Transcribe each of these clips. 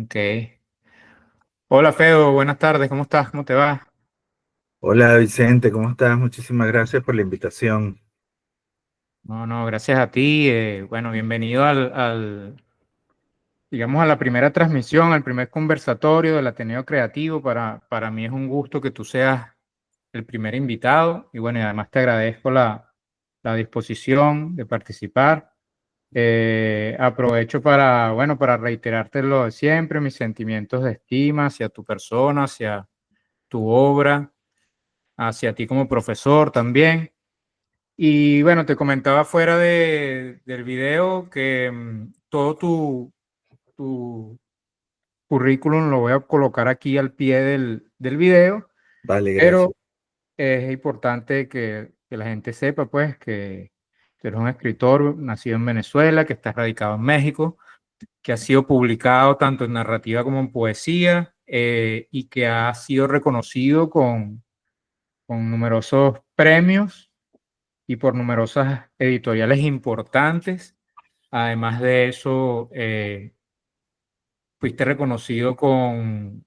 Ok. Hola Feo, buenas tardes, ¿cómo estás? ¿Cómo te va? Hola Vicente, ¿cómo estás? Muchísimas gracias por la invitación. No, no, gracias a ti. Bueno, bienvenido digamos, a la primera transmisión, al primer conversatorio del Ateneo Creativo. Para mí es un gusto que tú seas el primer invitado y bueno, y además te agradezco la disposición de participar. Aprovecho bueno, para reiterarte lo de siempre, mis sentimientos de estima hacia tu persona, hacia tu obra, hacia ti como profesor también. Y bueno, te comentaba fuera del video que todo tu currículum lo voy a colocar aquí al pie del video, Vale, pero gracias. es importante que la gente sepa pues que tú eres un escritor nacido en Venezuela, que está radicado en México, que ha sido publicado tanto en narrativa como en poesía, y que ha sido reconocido con numerosos premios y por numerosas editoriales importantes. Además de eso, fuiste reconocido con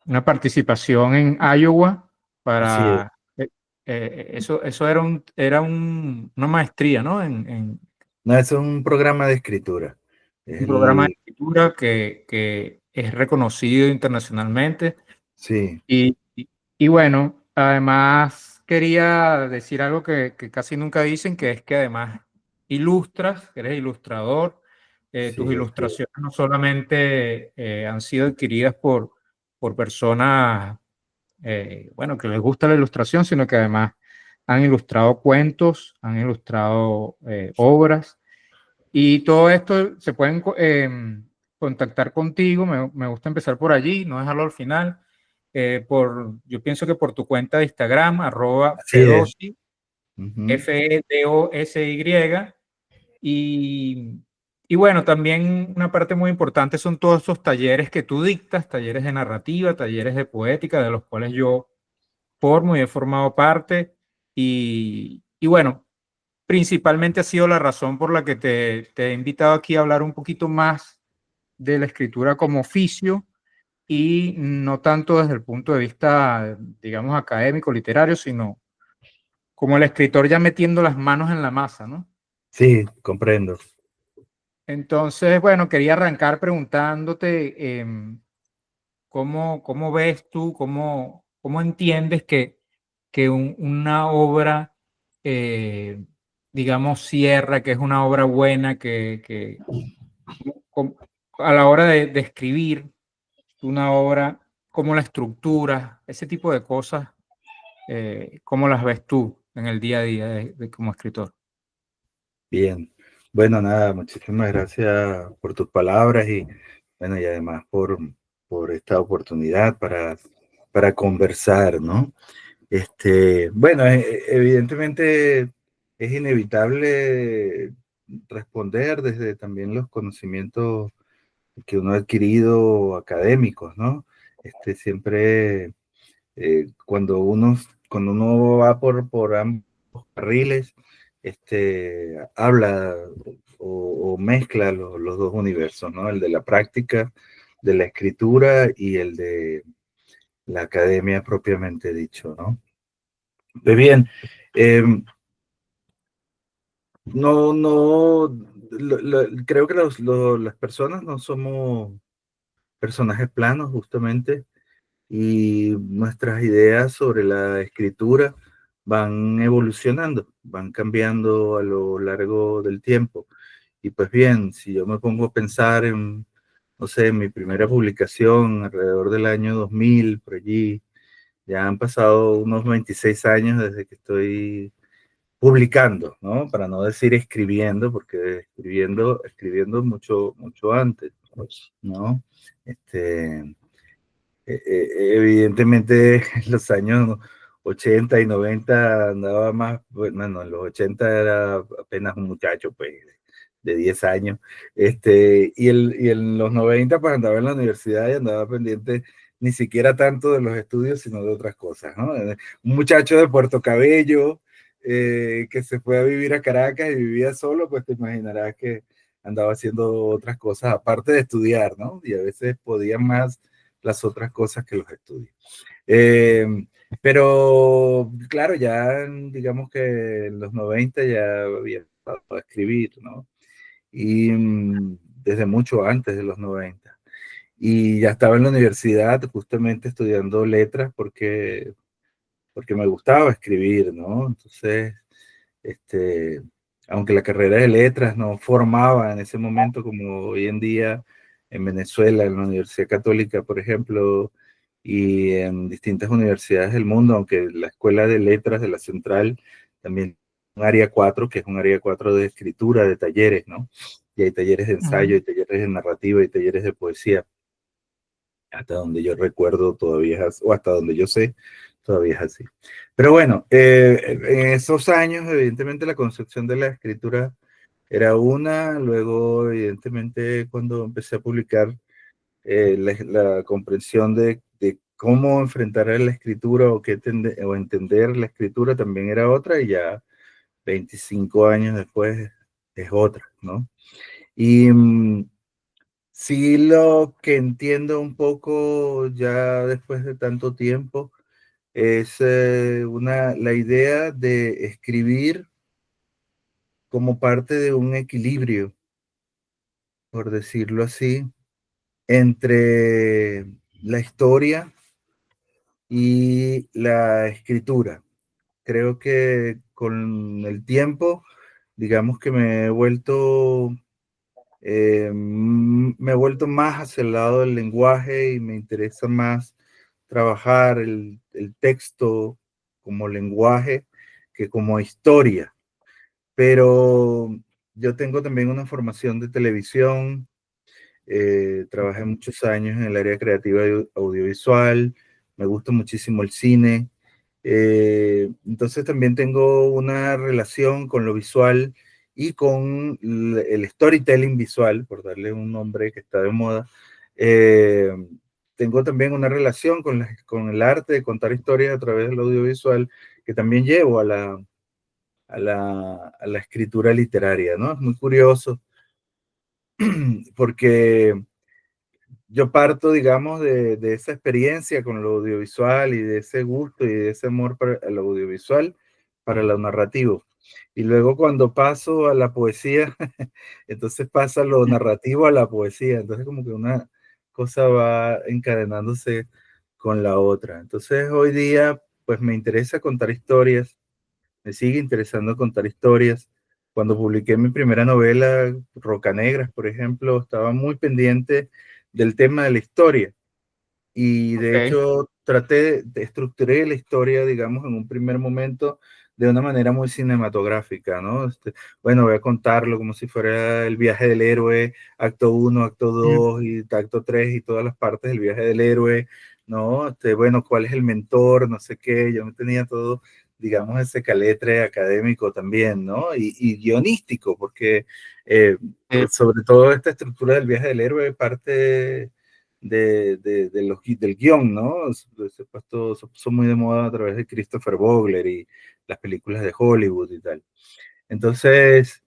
una participación en Iowa Así es. para... eso era una maestría, ¿no? En No, eso es un programa de escritura. Es un programa de el, escritura que es reconocido internacionalmente. sí, Y bueno, además quería decir algo que casi nunca dicen, que es que además ilustras, que eres ilustrador. Tus sí, así es. ilustraciones no solamente han sido adquiridas por personas, bueno, que les gusta la ilustración, sino que además han ilustrado cuentos, han ilustrado obras. Y todo esto se pueden contactar contigo. Me gusta empezar por allí, no dejarlo al final. Yo pienso que por tu cuenta de Instagram, arroba Así es. Fedosi, Ujú. Fedosy. Y, y bueno, también una parte muy importante son todos esos talleres que tú dictas, talleres de narrativa, talleres de poética, de los cuales yo formo y he formado parte. Y bueno, principalmente ha sido la razón por la que te he invitado aquí a hablar un poquito más de la escritura como oficio y no tanto desde el punto de vista, digamos, académico, literario, sino como el escritor ya metiendo las manos en la masa, ¿no? Sí, comprendo. Entonces, bueno, quería arrancar preguntándote cómo ves tú, cómo entiendes que una obra, eh, digamos, cierra, que es una obra buena, com- a la hora de escribir una obra, cómo la estructuras, ese tipo de cosas, cómo las ves tú en el día a día como escritor. Bien. Bueno, nada, muchísimas gracias por tus palabras y bueno, y además por esta oportunidad para conversar, ¿no? Bueno, evidentemente es inevitable responder desde también los conocimientos que uno ha adquirido académicos, ¿no? Siempre cuando uno va por ambos carriles, habla o mezcla los dos universos, ¿no? El de la práctica, de la escritura y el de la academia propiamente dicho, ¿no? Pues bien, eh, no, creo que las personas no somos personajes planos justamente y nuestras ideas sobre la escritura van evolucionando, van cambiando a lo largo del tiempo. Y pues bien, si yo me pongo a pensar en, no sé, en mi primera publicación alrededor del año 2000, por allí, ya han pasado unos 26 años desde que estoy publicando, ¿no? Para no decir escribiendo, porque escribiendo mucho, mucho antes, ¿no? Evidentemente en los años 80 y 90 andaba más, bueno, en los 80 era apenas un muchacho, pues, de 10 años, y en los 90 pues andaba en la universidad y andaba pendiente ni siquiera tanto de los estudios, sino de otras cosas, ¿no? Un muchacho de Puerto Cabello que se fue a vivir a Caracas y vivía solo, pues te imaginarás que andaba haciendo otras cosas aparte de estudiar, ¿no? Y a veces podía más las otras cosas que los estudios. Pero claro, ya digamos que en los 90 ya había empezado a escribir, ¿no? Y desde mucho antes de los 90. Y ya estaba en la universidad justamente estudiando letras porque me gustaba escribir, ¿no? Entonces, este, aunque la carrera de letras no formaba en ese momento como hoy en día en Venezuela, en la Universidad Católica, por ejemplo, y en distintas universidades del mundo, aunque la Escuela de Letras de la Central también un área 4 que es un área 4 de escritura, de talleres, ¿no? Y hay talleres de ensayo, Ujú. hay talleres de narrativa, y talleres de poesía, hasta donde yo recuerdo todavía es así, o hasta donde yo sé, todavía es así. Pero bueno, en esos años, evidentemente, la concepción de la escritura era una, luego, evidentemente, cuando empecé a publicar, la comprensión de cómo enfrentar a la escritura o, o entender la escritura también era otra, y ya 25 años después es otra, ¿no? Y sí, lo que entiendo un poco ya después de tanto tiempo es la idea de escribir como parte de un equilibrio, por decirlo así, entre la historia y la escritura. Creo que con el tiempo, digamos que me he vuelto más hacia el lado del lenguaje y me interesa más trabajar el texto como lenguaje que como historia. Pero yo tengo también una formación de televisión, trabajé muchos años en el área creativa y audiovisual, me gusta muchísimo el cine, entonces también tengo una relación con lo visual y con el storytelling visual, por darle un nombre que está de moda. Eh, Tengo también una relación con el arte de contar historias a través del audiovisual que también llevo a la escritura literaria, ¿no? Es muy curioso porque yo parto, digamos, de esa experiencia con lo audiovisual y de ese gusto y de ese amor para el audiovisual, para lo narrativo. Y luego cuando paso a la poesía, entonces pasa lo narrativo a la poesía. Entonces como que una cosa va encadenándose con la otra. Entonces hoy día, pues me interesa contar historias, me sigue interesando contar historias. Cuando publiqué mi primera novela, Rocanegras, por ejemplo, estaba muy pendiente del tema de la historia. Y de Ok. hecho estructuré la historia, digamos, en un primer momento de una manera muy cinematográfica, ¿no? Bueno, voy a contarlo como si fuera el viaje del héroe, acto uno, acto Mm. 2 y acto 3 y todas las partes del viaje del héroe, ¿no? Bueno, ¿cuál es el mentor? No sé qué, yo me tenía todo, digamos, ese caletre académico también, ¿no? Y guionístico, porque sobre todo esta estructura del viaje del héroe parte del guión, ¿no? Se puso muy de moda a través de Christopher Vogler y las películas de Hollywood y tal. Entonces,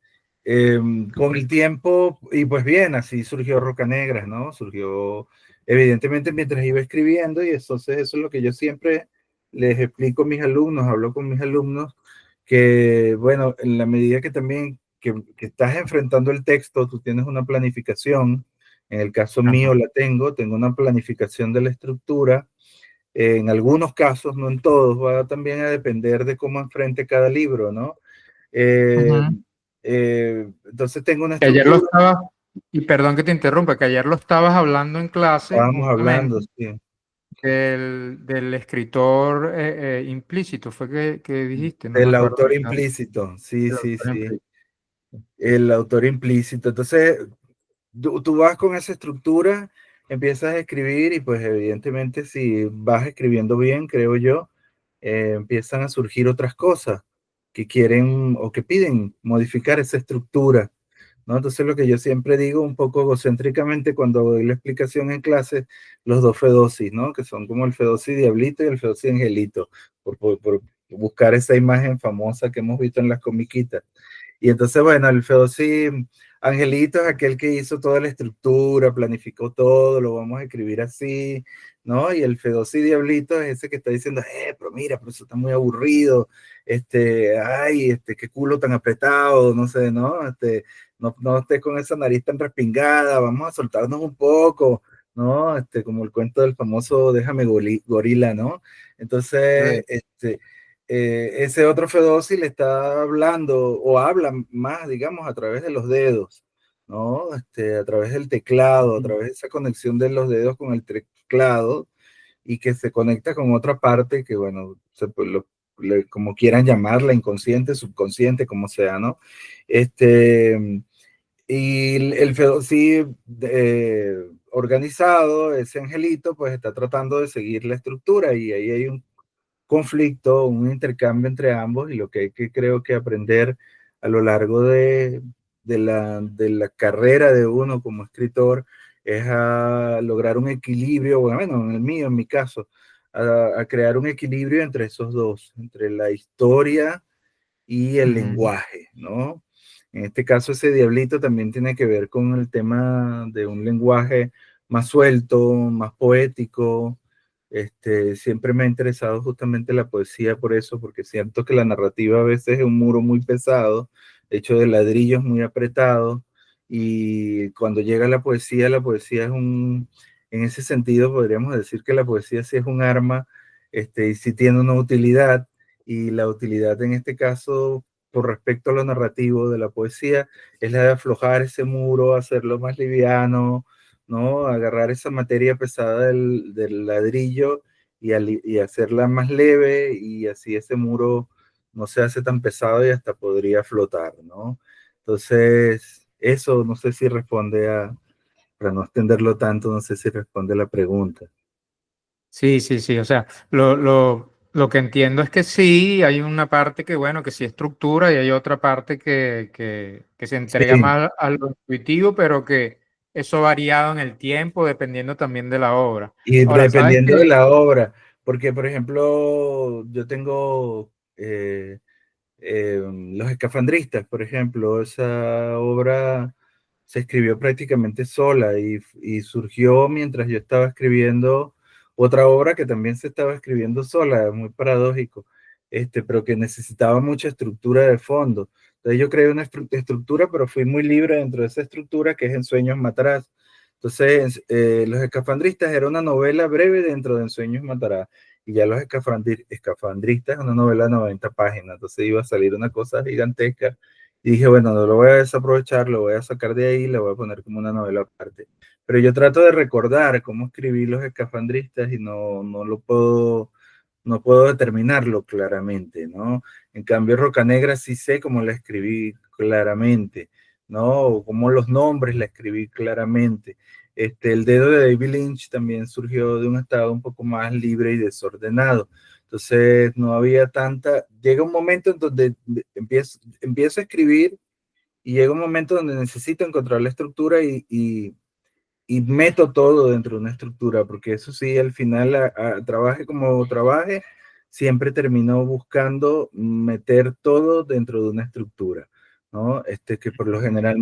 con el tiempo, y pues bien, así surgió Rocanegras, ¿no? Surgió, evidentemente, mientras iba escribiendo, y entonces eso es lo que yo siempre les explico a mis alumnos, hablo con mis alumnos, que, bueno, en la medida que también que estás enfrentando el texto, tú tienes una planificación, en el caso Ajá. mío tengo una planificación de la estructura, en algunos casos, no en todos, va también a depender de cómo enfrente cada libro, ¿no? Eh, Ujú. entonces tengo una Que ayer lo estructura, estabas, y perdón que te interrumpa, que ayer lo estabas hablando en clase estábamos hablando, justamente sí, del escritor implícito, fue que dijiste, no me del acuerdo. autor implícito, sí, El sí, autor sí, implícito. el autor implícito. Entonces, tú vas con esa estructura, empiezas a escribir y pues evidentemente si vas escribiendo bien, creo yo, empiezan a surgir otras cosas que quieren o que piden modificar esa estructura, ¿no? Entonces lo que yo siempre digo un poco egocéntricamente cuando doy la explicación en clase, los dos Fedosis, ¿no? Que son como el Fedosi Diablito y el Fedosi Angelito, por buscar esa imagen famosa que hemos visto en las comiquitas. Y entonces, bueno, el Fedosi Angelito es aquel que hizo toda la estructura, planificó todo, lo vamos a escribir así, ¿no? Y el Fedosi Diablito es ese que está diciendo, pero mira, pero eso está muy aburrido, ay, qué culo tan apretado, no sé, ¿no? No estés con esa nariz tan respingada, vamos a soltarnos un poco, ¿no? Como el cuento del famoso Déjame gorila, ¿no? Entonces, ese otro Fedosi le está hablando o habla más, digamos, a través de los dedos, ¿no? A través del teclado, a través de esa conexión de los dedos con el teclado y que se conecta con otra parte que, bueno, como quieran llamarla, inconsciente, subconsciente, como sea, ¿no? Y el Fedosi organizado, ese angelito, pues está tratando de seguir la estructura y ahí hay un conflicto, un intercambio entre ambos y lo que hay que creo que aprender a lo largo de la carrera de uno como escritor es a lograr un equilibrio, bueno, en el mío, en mi caso, a crear un equilibrio entre esos dos, entre la historia y el Ujú. lenguaje, ¿no? En este caso, ese diablito también tiene que ver con el tema de un lenguaje más suelto, más poético. Siempre me ha interesado justamente la poesía por eso, porque siento que la narrativa a veces es un muro muy pesado, hecho de ladrillos muy apretados, y cuando llega la poesía es en ese sentido podríamos decir que la poesía sí es un arma, y sí tiene una utilidad, y la utilidad en este caso, por respecto a lo narrativo de la poesía, es la de aflojar ese muro, hacerlo más liviano, ¿no? Agarrar esa materia pesada del ladrillo y hacerla más leve y así ese muro no se hace tan pesado y hasta podría flotar, ¿no? Entonces, eso no sé si responde para no extenderlo tanto, no sé si responde a la pregunta. Sí, sí, sí. O sea, lo que entiendo es que sí, hay una parte que, bueno, que sí estructura y hay otra parte que se entrega Sí, más a lo intuitivo, pero que eso ha variado en el tiempo dependiendo también de la obra. y Ahora, ¿sabes dependiendo de qué? la obra, porque por ejemplo, yo tengo Los Escafandristas, por ejemplo, esa obra se escribió prácticamente sola y surgió mientras yo estaba escribiendo otra obra que también se estaba escribiendo sola, muy paradójico, pero que necesitaba mucha estructura de fondo. Entonces yo creé una estructura, pero fui muy libre dentro de esa estructura que es En Sueños Matarás. Entonces, Los Escafandristas era una novela breve dentro de En Sueños Matarás y ya Los Escafandristas es una novela de 90 páginas, entonces iba a salir una cosa gigantesca y dije, bueno, no lo voy a desaprovechar, lo voy a sacar de ahí, lo voy a poner como una novela aparte. Pero yo trato de recordar cómo escribí Los Escafandristas y no puedo determinarlo claramente, ¿no? En cambio, Roca Negra sí sé cómo la escribí claramente, ¿no? O cómo los nombres la escribí claramente. El dedo de David Lynch también surgió de un estado un poco más libre y desordenado. Entonces, no había tanta... Llega un momento en donde empiezo a escribir y llega un momento donde necesito encontrar la estructura y meto todo dentro de una estructura, porque eso sí, al final, trabaje como trabaje, siempre termino buscando meter todo dentro de una estructura, ¿no? Que por lo general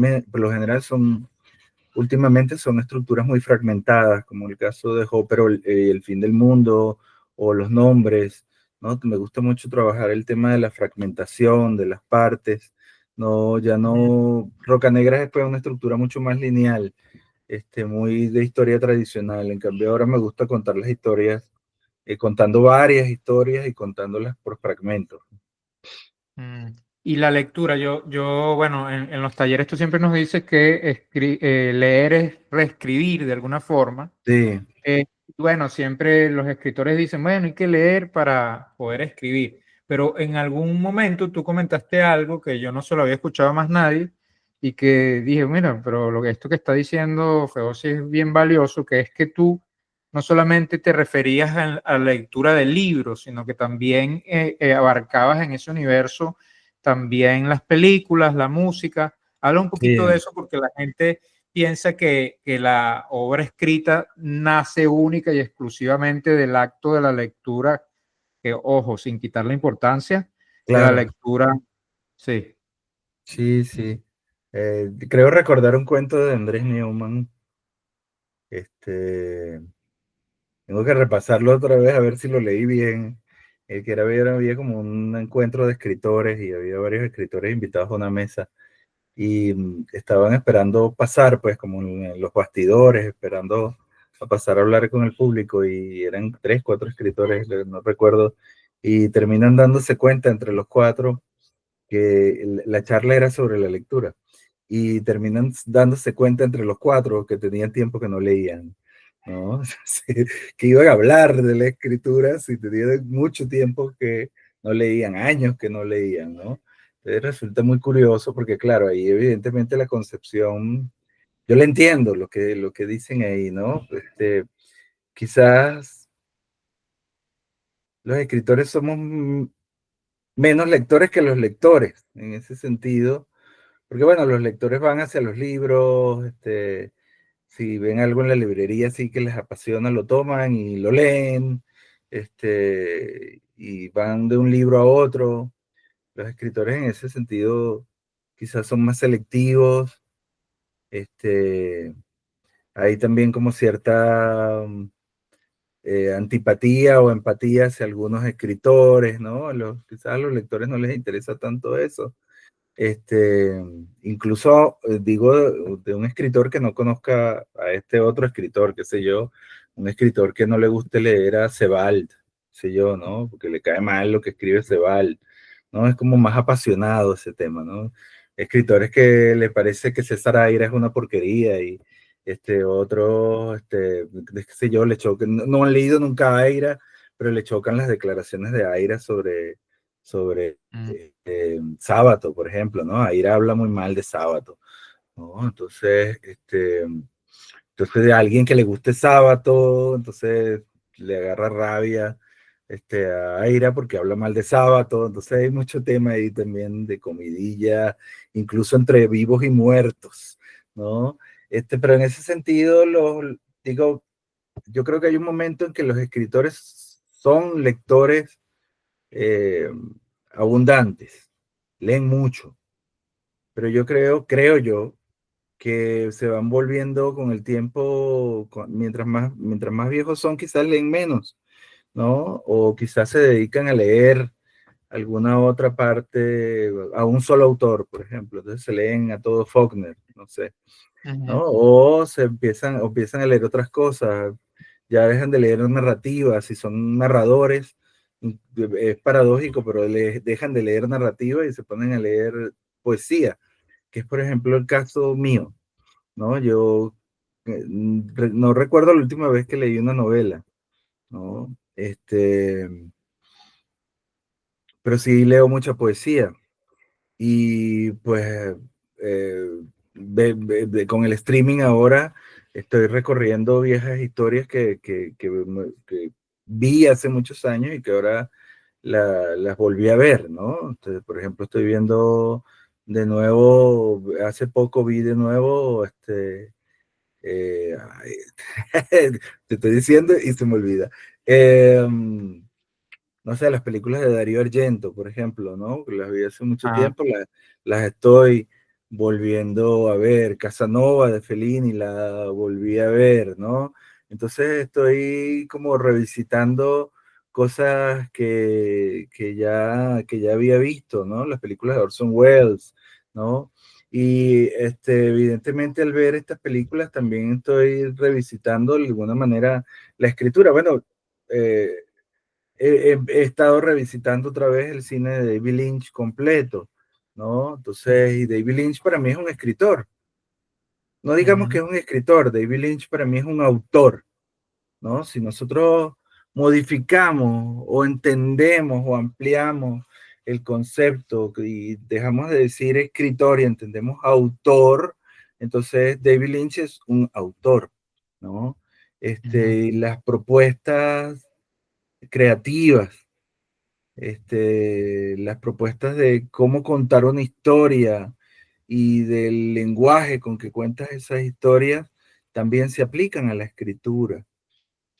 últimamente son estructuras muy fragmentadas, como el caso de Hopper o el fin del mundo o los nombres, ¿no? Me gusta mucho trabajar el tema de la fragmentación, de las partes, no, ya no, Roca Negra es pues una estructura mucho más lineal, muy de historia tradicional. En cambio, ahora me gusta contar las historias, contando varias historias y contándolas por fragmentos. Mm. Y la lectura, bueno, en los talleres tú siempre nos dices que leer es reescribir de alguna forma. Sí, Bueno, siempre los escritores dicen, bueno, hay que leer para poder escribir, pero en algún momento tú comentaste algo que yo no se lo había escuchado a más nadie y que dije, mira, pero esto que está diciendo Feosi es bien valioso, que es que tú no solamente te referías a la lectura de libros, sino que también abarcabas en ese universo también las películas, la música. Habla un poquito de sí, eso porque la gente piensa que la obra escrita nace única y exclusivamente del acto de la lectura, que ojo, sin quitar la importancia de la claro. lectura. Sí. Sí, sí. Creo recordar un cuento de Andrés Neumann. Este, tengo que repasarlo otra vez a ver si lo leí bien. Que había como un encuentro de escritores y había varios escritores invitados a una mesa y estaban esperando pasar, pues como en los bastidores, esperando a pasar a hablar con el público y eran tres, cuatro escritores, no recuerdo, y terminan dándose cuenta entre los cuatro que la charla era sobre la lectura y terminan dándose cuenta entre los cuatro que tenían tiempo que no leían, ¿no? Sí, que iban a hablar de la escritura si tenían mucho tiempo que no leían, años que no leían, ¿no? Entonces resulta muy curioso porque, claro, ahí evidentemente la concepción, yo le entiendo lo que dicen ahí, ¿no? Quizás los escritores somos menos lectores que los lectores, en ese sentido, porque bueno, los lectores van hacia los libros, si ven algo en la librería así que les apasiona, lo toman y lo leen, y van de un libro a otro. Los escritores en ese sentido quizás son más selectivos, este, hay también como cierta antipatía o empatía hacia algunos escritores, ¿no? Quizás a los lectores no les interesa tanto eso. Este, incluso digo de un escritor que no conozca a este otro escritor, qué sé yo, un escritor que no le guste leer a Sebald, sé yo, ¿no? Porque le cae mal lo que escribe Sebald, ¿no? Es como más apasionado ese tema, ¿no? Escritores que le parece que César Aira es una porquería y qué sé yo, le chocan, no han leído nunca a Aira, pero le chocan las declaraciones de Aira sobre Mm. Sábato, por ejemplo, ¿no? Aira habla muy mal de Sábato, ¿no? Entonces de alguien que le guste Sábato, entonces le agarra rabia a Aira porque habla mal de Sábato, entonces hay mucho tema ahí también de comidilla, incluso entre vivos y muertos, ¿no? Pero en ese sentido, digo, yo creo que hay un momento en que los escritores son lectores eh, abundantes, leen mucho, pero yo creo yo, que se van volviendo con el tiempo, mientras más viejos son, quizás leen menos, ¿no? O quizás se dedican a leer alguna otra parte, a un solo autor, por ejemplo, entonces se leen a todo Faulkner, no sé, Ujú. ¿no? O empiezan a leer otras cosas, ya dejan de leer narrativas, si son narradores, es paradójico, pero dejan de leer narrativa y se ponen a leer poesía, que es por ejemplo el caso mío, ¿no? Yo no recuerdo la última vez que leí una novela, ¿no? Pero sí leo mucha poesía. Y pues eh, con el streaming ahora estoy recorriendo viejas historias que vi hace muchos años y que ahora las volví a ver, ¿no? Entonces, por ejemplo, estoy viendo de nuevo, hace poco vi de nuevo, ay, te estoy diciendo y se me olvida. No sé, las películas de Darío Argento, por ejemplo, ¿no? Las vi hace mucho Ah, tiempo, las estoy volviendo a ver. Casanova de Fellini la volví a ver, ¿no? Entonces estoy como revisitando cosas que ya había visto, ¿no? Las películas de Orson Welles, ¿no? Y evidentemente al ver estas películas también estoy revisitando de alguna manera la escritura. Bueno, eh, he estado revisitando otra vez el cine de David Lynch completo, ¿no? Entonces, y David Lynch para mí es un escritor. No digamos que ujú, es un escritor, David Lynch para mí es un autor, ¿no? Si nosotros modificamos o entendemos o ampliamos el concepto y dejamos de decir escritor y entendemos autor, entonces David Lynch es un autor, ¿no? ujú, Y las propuestas creativas, las propuestas de cómo contar una historia y del lenguaje con que cuentas esas historias también se aplican a la escritura.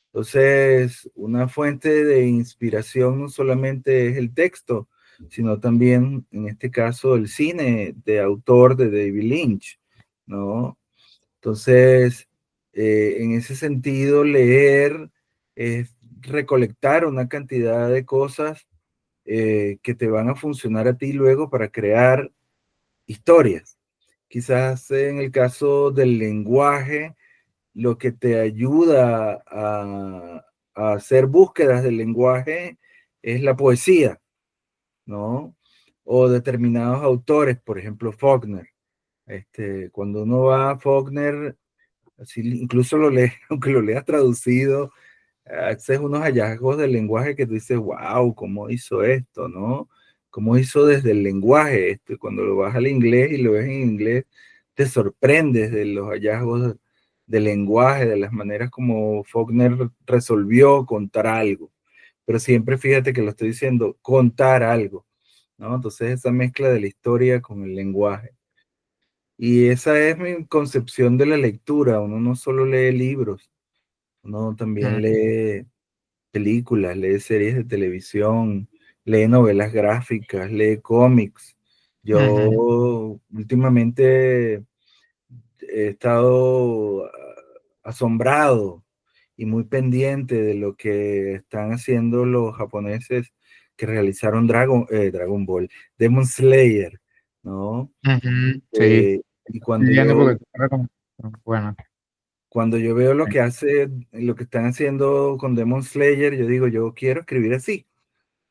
Entonces, una fuente de inspiración no solamente es el texto, sino también, en este caso, el cine de autor de David Lynch, ¿no? Entonces, en ese sentido, leer es recolectar una cantidad de cosas que te van a funcionar a ti luego para crear historias. Quizás en el caso del lenguaje, lo que te ayuda a hacer búsquedas del lenguaje es la poesía, ¿no? O determinados autores, por ejemplo, Faulkner. Cuando uno va a Faulkner, así incluso lo lees, aunque lo leas traducido, haces unos hallazgos del lenguaje que tú dices, wow, ¿cómo hizo esto, no? ¿Cómo hizo desde el lenguaje esto? Y cuando lo vas al inglés y lo ves en inglés, te sorprendes de los hallazgos del lenguaje, de las maneras como Faulkner resolvió contar algo. Pero siempre fíjate que lo estoy diciendo, contar algo, ¿no? Entonces esa mezcla de la historia con el lenguaje. Y esa es mi concepción de la lectura. Uno no solo lee libros, uno también Ujú, lee películas, lee series de televisión, lee novelas gráficas, lee cómics. ujú. Yo últimamente he estado asombrado y muy pendiente de lo que están haciendo los japoneses que realizaron Dragon Ball, Demon Slayer, ¿no? Ujú, sí, Y estoy viendo porque bueno, cuando yo veo lo que están haciendo con Demon Slayer, yo digo, yo quiero escribir así,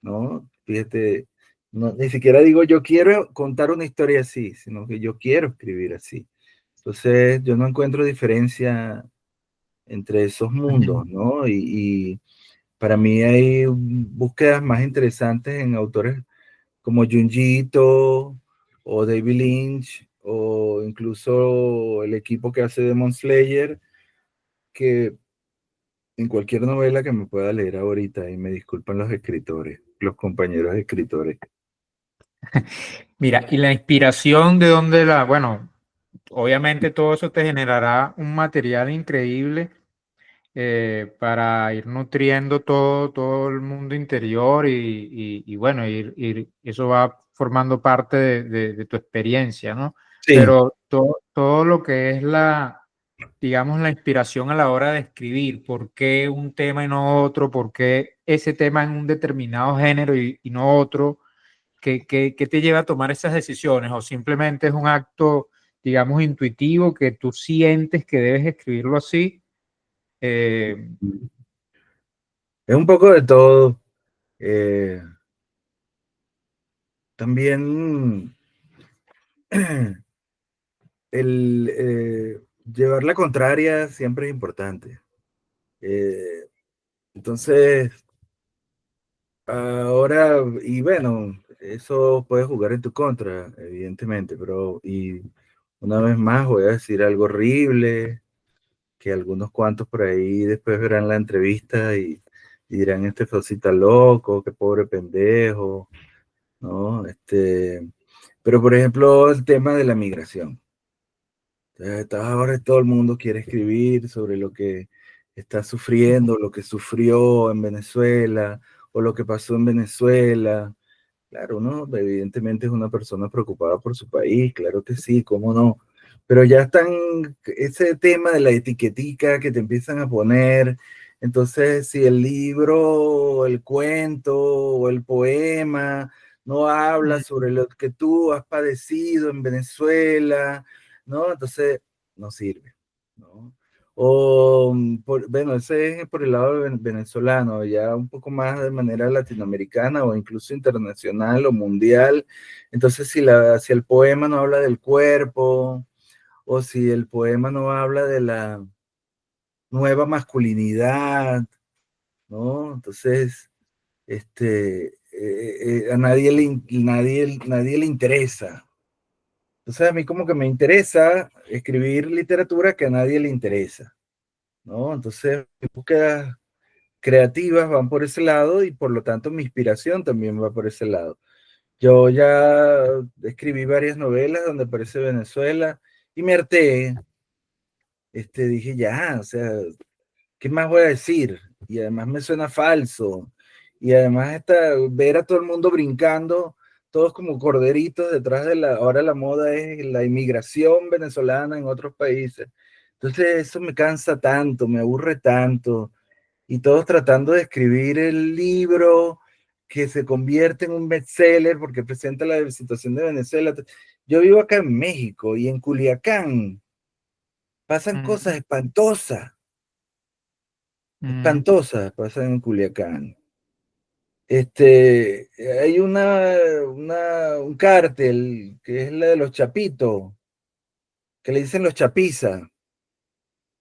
¿no? Fíjate, no, ni siquiera digo yo quiero contar una historia así, sino que yo quiero escribir así. Entonces, yo no encuentro diferencia entre esos ujú, mundos, ¿no? Y para mí hay búsquedas más interesantes en autores como Junji Ito o David Lynch o incluso el equipo que hace Demon Slayer, que en cualquier novela que me pueda leer ahorita, y me disculpan los escritores, los compañeros escritores. mira, y la inspiración de dónde bueno, obviamente todo eso te generará un material increíble para ir nutriendo todo el mundo interior y bueno, eso va formando parte de tu experiencia, ¿no? Sí, Pero todo lo que es digamos, la inspiración a la hora de escribir, ¿por qué un tema y no otro? ¿Por qué ese tema en un determinado género y no otro? ¿Qué te lleva a tomar esas decisiones? ¿O simplemente es un acto, digamos, intuitivo que tú sientes que debes escribirlo así? Eh, es un poco de todo. Eh, también llevar la contraria siempre es importante. Eh, entonces, ahora, y bueno, eso puede jugar en tu contra, evidentemente, pero y una vez más voy a decir algo horrible, que algunos cuantos por ahí después verán la entrevista y dirán, este Fosita loco, qué pobre pendejo, ¿no? Pero por ejemplo, el tema de la migración. Ahora todo el mundo quiere escribir sobre lo que está sufriendo, lo que sufrió en Venezuela o lo que pasó en Venezuela. Claro, ¿no? Evidentemente es una persona preocupada por su país, claro que sí, cómo no. Pero ya están ese tema de la etiquetica que te empiezan a poner. Entonces, si el libro, o el cuento o el poema no habla sobre lo que tú has padecido en Venezuela, ¿no? Entonces, no sirve, ¿no? O, bueno, ese es por el lado venezolano, ya un poco más de manera latinoamericana o incluso internacional o mundial. Entonces, si el poema no habla del cuerpo o si el poema no habla de la nueva masculinidad, ¿no? Entonces, a nadie le interesa. Entonces, a mí como que me interesa escribir literatura que a nadie le interesa, ¿no? Entonces, mis búsquedas creativas van por ese lado y por lo tanto mi inspiración también va por ese lado. Yo ya escribí varias novelas donde aparece Venezuela y me harté, dije ya, o sea, ¿qué más voy a decir? Y además me suena falso Y además ver a todo el mundo brincando, todos como corderitos detrás ahora la moda es la inmigración venezolana en otros países. Entonces eso me cansa tanto, me aburre tanto. Y todos tratando de escribir el libro que se convierte en un bestseller porque presenta la situación de Venezuela. Yo vivo acá en México y en Culiacán pasan Mm, cosas espantosas, mm, espantosas pasan en Culiacán. Hay un cártel que es la de los Chapitos, que le dicen los Chapizas.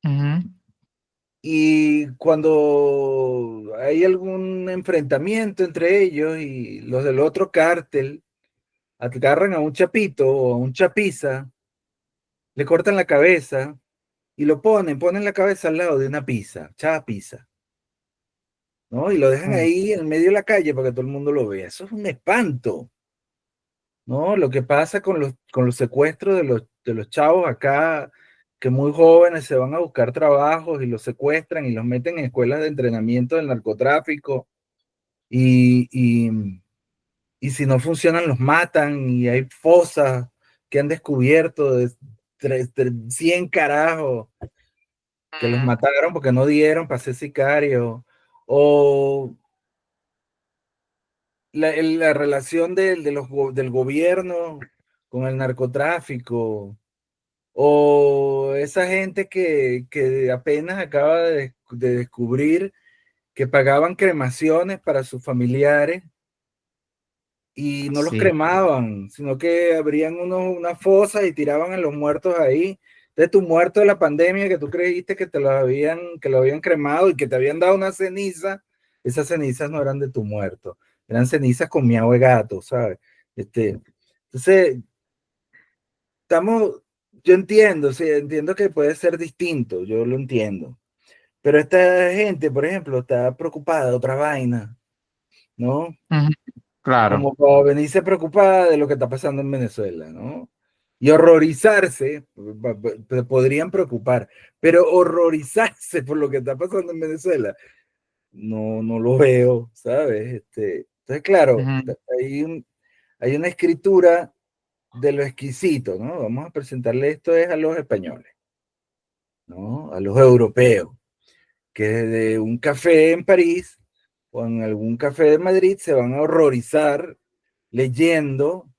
ujú, Y cuando hay algún enfrentamiento entre ellos y los del otro cártel, agarran a un chapito o a un chapiza, le cortan la cabeza y ponen la cabeza al lado de una pizza, chapiza, ¿no? Y lo dejan mm, ahí en medio de la calle para que todo el mundo lo vea. Eso es un espanto, ¿no? Lo que pasa con los secuestros de los chavos acá, que muy jóvenes se van a buscar trabajos y los secuestran y los meten en escuelas de entrenamiento del narcotráfico y, y, y si no funcionan los matan y hay fosas que han descubierto de 100 carajos que los mm, mataron porque no dieron para ser sicarios, o la relación del gobierno con el narcotráfico, o esa gente que apenas acaba de descubrir que pagaban cremaciones para sus familiares y no los sí. cremaban, sino que abrían una fosa y tiraban a los muertos ahí. De tu muerto de la pandemia que tú creíste que que lo habían cremado y que te habían dado una ceniza, esas cenizas no eran de tu muerto, eran cenizas con miau de gato, ¿sabes? Entonces, estamos, yo entiendo, sí, entiendo que puede ser distinto, yo lo entiendo, pero esta gente, por ejemplo, está preocupada de otra vaina, ¿no? Ujú, claro. Como para venirse preocupada de lo que está pasando en Venezuela, ¿no? Y horrorizarse, podrían preocupar, pero horrorizarse por lo que está pasando en Venezuela, no lo veo, ¿sabes? Entonces, claro, Ujú, hay una escritura de lo exquisito, ¿no? Vamos a presentarle esto es a los españoles, ¿no? A los europeos, que de un café en París o en algún café de Madrid se van a horrorizar leyendo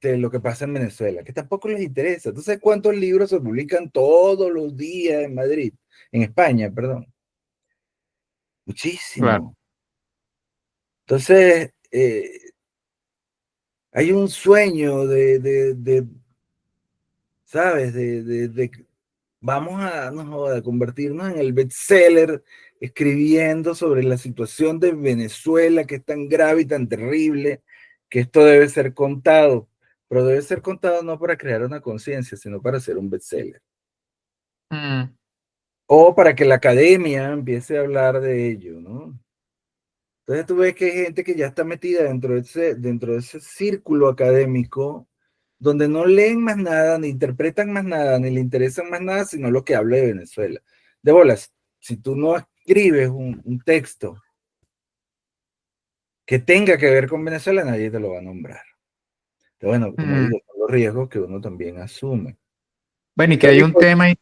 lo que pasa en Venezuela, que tampoco les interesa. ¿Tú sabes cuántos libros se publican todos los días en Madrid? En España, perdón. claro. Muchísimo. Entonces, hay un sueño ¿sabes? Vamos a, no joda, convertirnos en el bestseller escribiendo sobre la situación de Venezuela, que es tan grave y tan terrible, que esto debe ser contado, pero debe ser contado no para crear una conciencia, sino para ser un bestseller. Mm, O para que la academia empiece a hablar de ello, ¿no? Entonces tú ves que hay gente que ya está metida dentro de ese círculo académico, donde no leen más nada, ni interpretan más nada, ni le interesan más nada, sino lo que habla de Venezuela. De bolas, si tú no escribes un texto que tenga que ver con Venezuela, nadie te lo va a nombrar. Pero bueno, como mm. digo, son los riesgos que uno también asume. Bueno, y que Pero hay un tema, y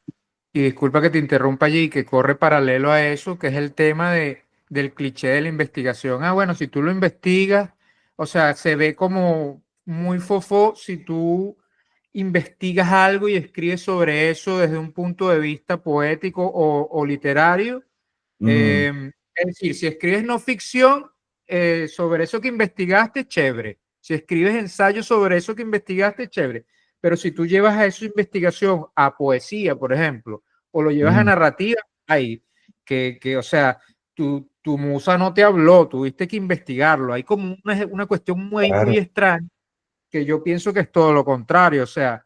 disculpa que te interrumpa allí, que corre paralelo a eso, que es el tema del cliché de la investigación. Ah, bueno, si tú lo investigas, o sea, se ve como muy fofo si tú investigas algo y escribes sobre eso desde un punto de vista poético o literario. ujú, Es decir, si escribes no ficción sobre eso que investigaste, chévere. Si escribes ensayo sobre eso que investigaste, chévere. Pero si tú llevas a esa investigación a poesía, por ejemplo, o lo llevas a ujú, narrativa, ahí, o sea, tu musa no te habló, tuviste que investigarlo. Hay como una cuestión muy, muy claro, extraña que yo pienso que es todo lo contrario. O sea,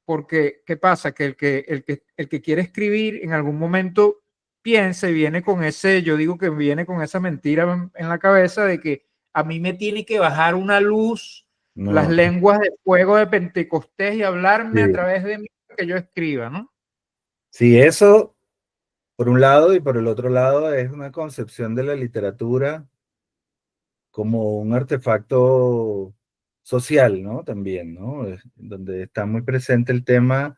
porque, ¿qué pasa? Que el que quiere escribir en algún momento piensa y viene con ese, yo digo que viene con esa mentira en la cabeza de que a mí me tiene que bajar una luz, las no, lenguas de fuego de Pentecostés y hablarme a sí, través de mí que yo escriba, ¿no? sí, eso por un lado y por el otro lado es una concepción de la literatura como un artefacto social, ¿no? También, ¿no? Donde está muy presente el tema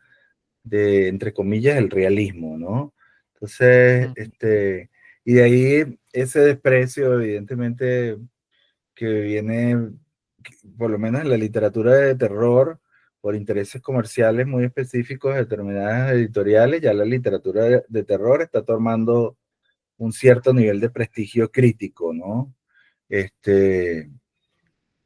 de, entre comillas, el realismo, ¿no? Entonces, Mm, y de ahí ese desprecio, evidentemente, que viene, por lo menos en la literatura de terror, por intereses comerciales muy específicos de determinadas editoriales, ya la literatura de terror está tomando un cierto nivel de prestigio crítico, ¿no? Este,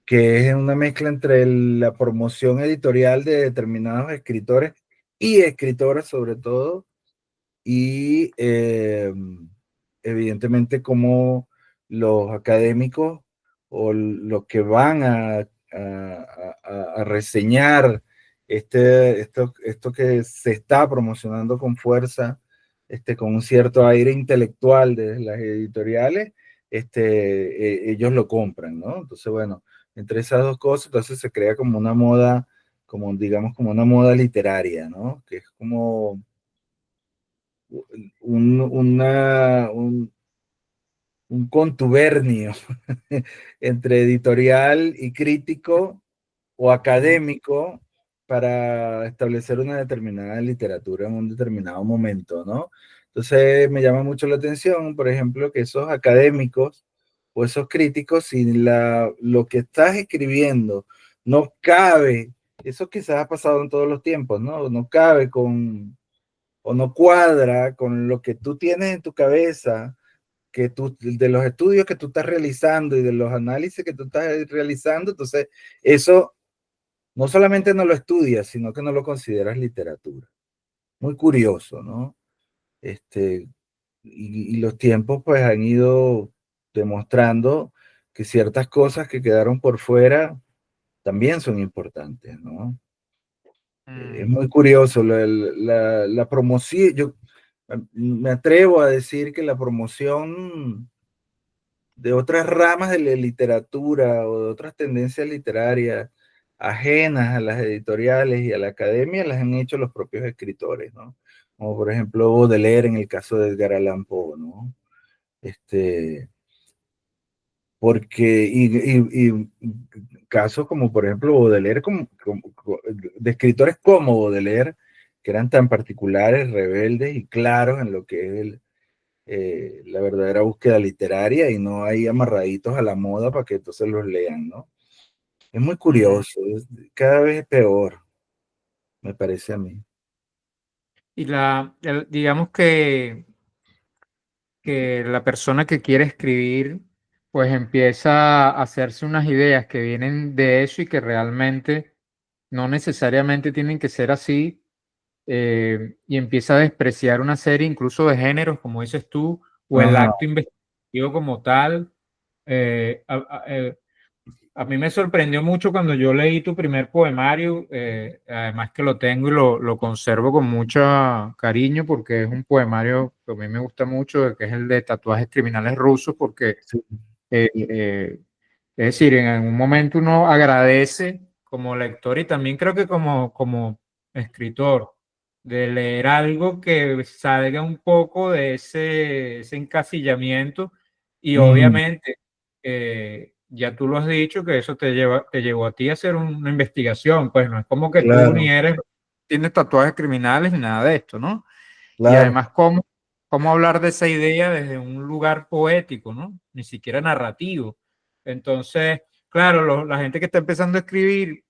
que es una mezcla entre la promoción editorial de determinados escritores y escritoras sobre todo, y evidentemente como los académicos o los que van a reseñar esto que se está promocionando con fuerza, con un cierto aire intelectual de las editoriales, ellos lo compran, ¿no? Entonces, bueno, entre esas dos cosas, entonces se crea como una moda, como digamos, como una moda literaria, ¿no? Que es como un, una, un contubernio entre editorial y crítico o ujú, académico para establecer una determinada literatura en un determinado momento, ¿no? Entonces me llama mucho la atención, por ejemplo, que esos académicos o esos críticos, si lo que estás escribiendo no cabe, eso quizás ha pasado en todos los tiempos, ¿no? No cabe con, o no cuadra con lo que tú tienes en tu cabeza, que tú, de los estudios que tú estás realizando y de los análisis que tú estás realizando, entonces eso no solamente no lo estudias, sino que no lo consideras literatura. Muy curioso, ¿no? Este, y los tiempos pues han ido demostrando que ciertas cosas que quedaron por fuera también son importantes, ¿no? Es mm, muy curioso la promoción. Yo me atrevo a decir que la promoción de otras ramas de la literatura o de otras tendencias literarias ajenas a las editoriales y a la academia las han hecho los propios escritores, ¿no? Como por ejemplo Baudelaire en el caso de Edgar Allan Poe, ¿no? Este, porque, y casos como por ejemplo Baudelaire, de escritores como Baudelaire, que eran tan particulares, rebeldes y claros en lo que es la verdadera búsqueda literaria y no hay amarraditos a la moda para que entonces los lean, ¿no? Es muy mm. curioso, cada vez es peor, me parece a mí. Y digamos que la persona que quiere escribir, pues empieza a hacerse unas ideas que vienen de eso y que realmente no necesariamente tienen que ser así, y empieza a despreciar una serie incluso de géneros, como dices tú, o el Ajá, acto investigativo como tal. A mí me sorprendió mucho cuando yo leí tu primer poemario, además que lo tengo y lo conservo con mucho cariño porque es un poemario que a mí me gusta mucho, que es el de Tatuajes Criminales Rusos, porque sí, es decir, en algún momento uno agradece como lector y también creo que como escritor de leer algo que salga un poco de ese encasillamiento y ujú, obviamente ya tú lo has dicho que eso te llevó a ti a hacer una investigación, pues no es como que tú claro, ni tienes tatuajes criminales ni nada de esto, ¿no? Y claro, además, ¿cómo hablar de esa idea desde un lugar poético, ¿no? Ni siquiera narrativo. Entonces, claro, la gente que está empezando a escribir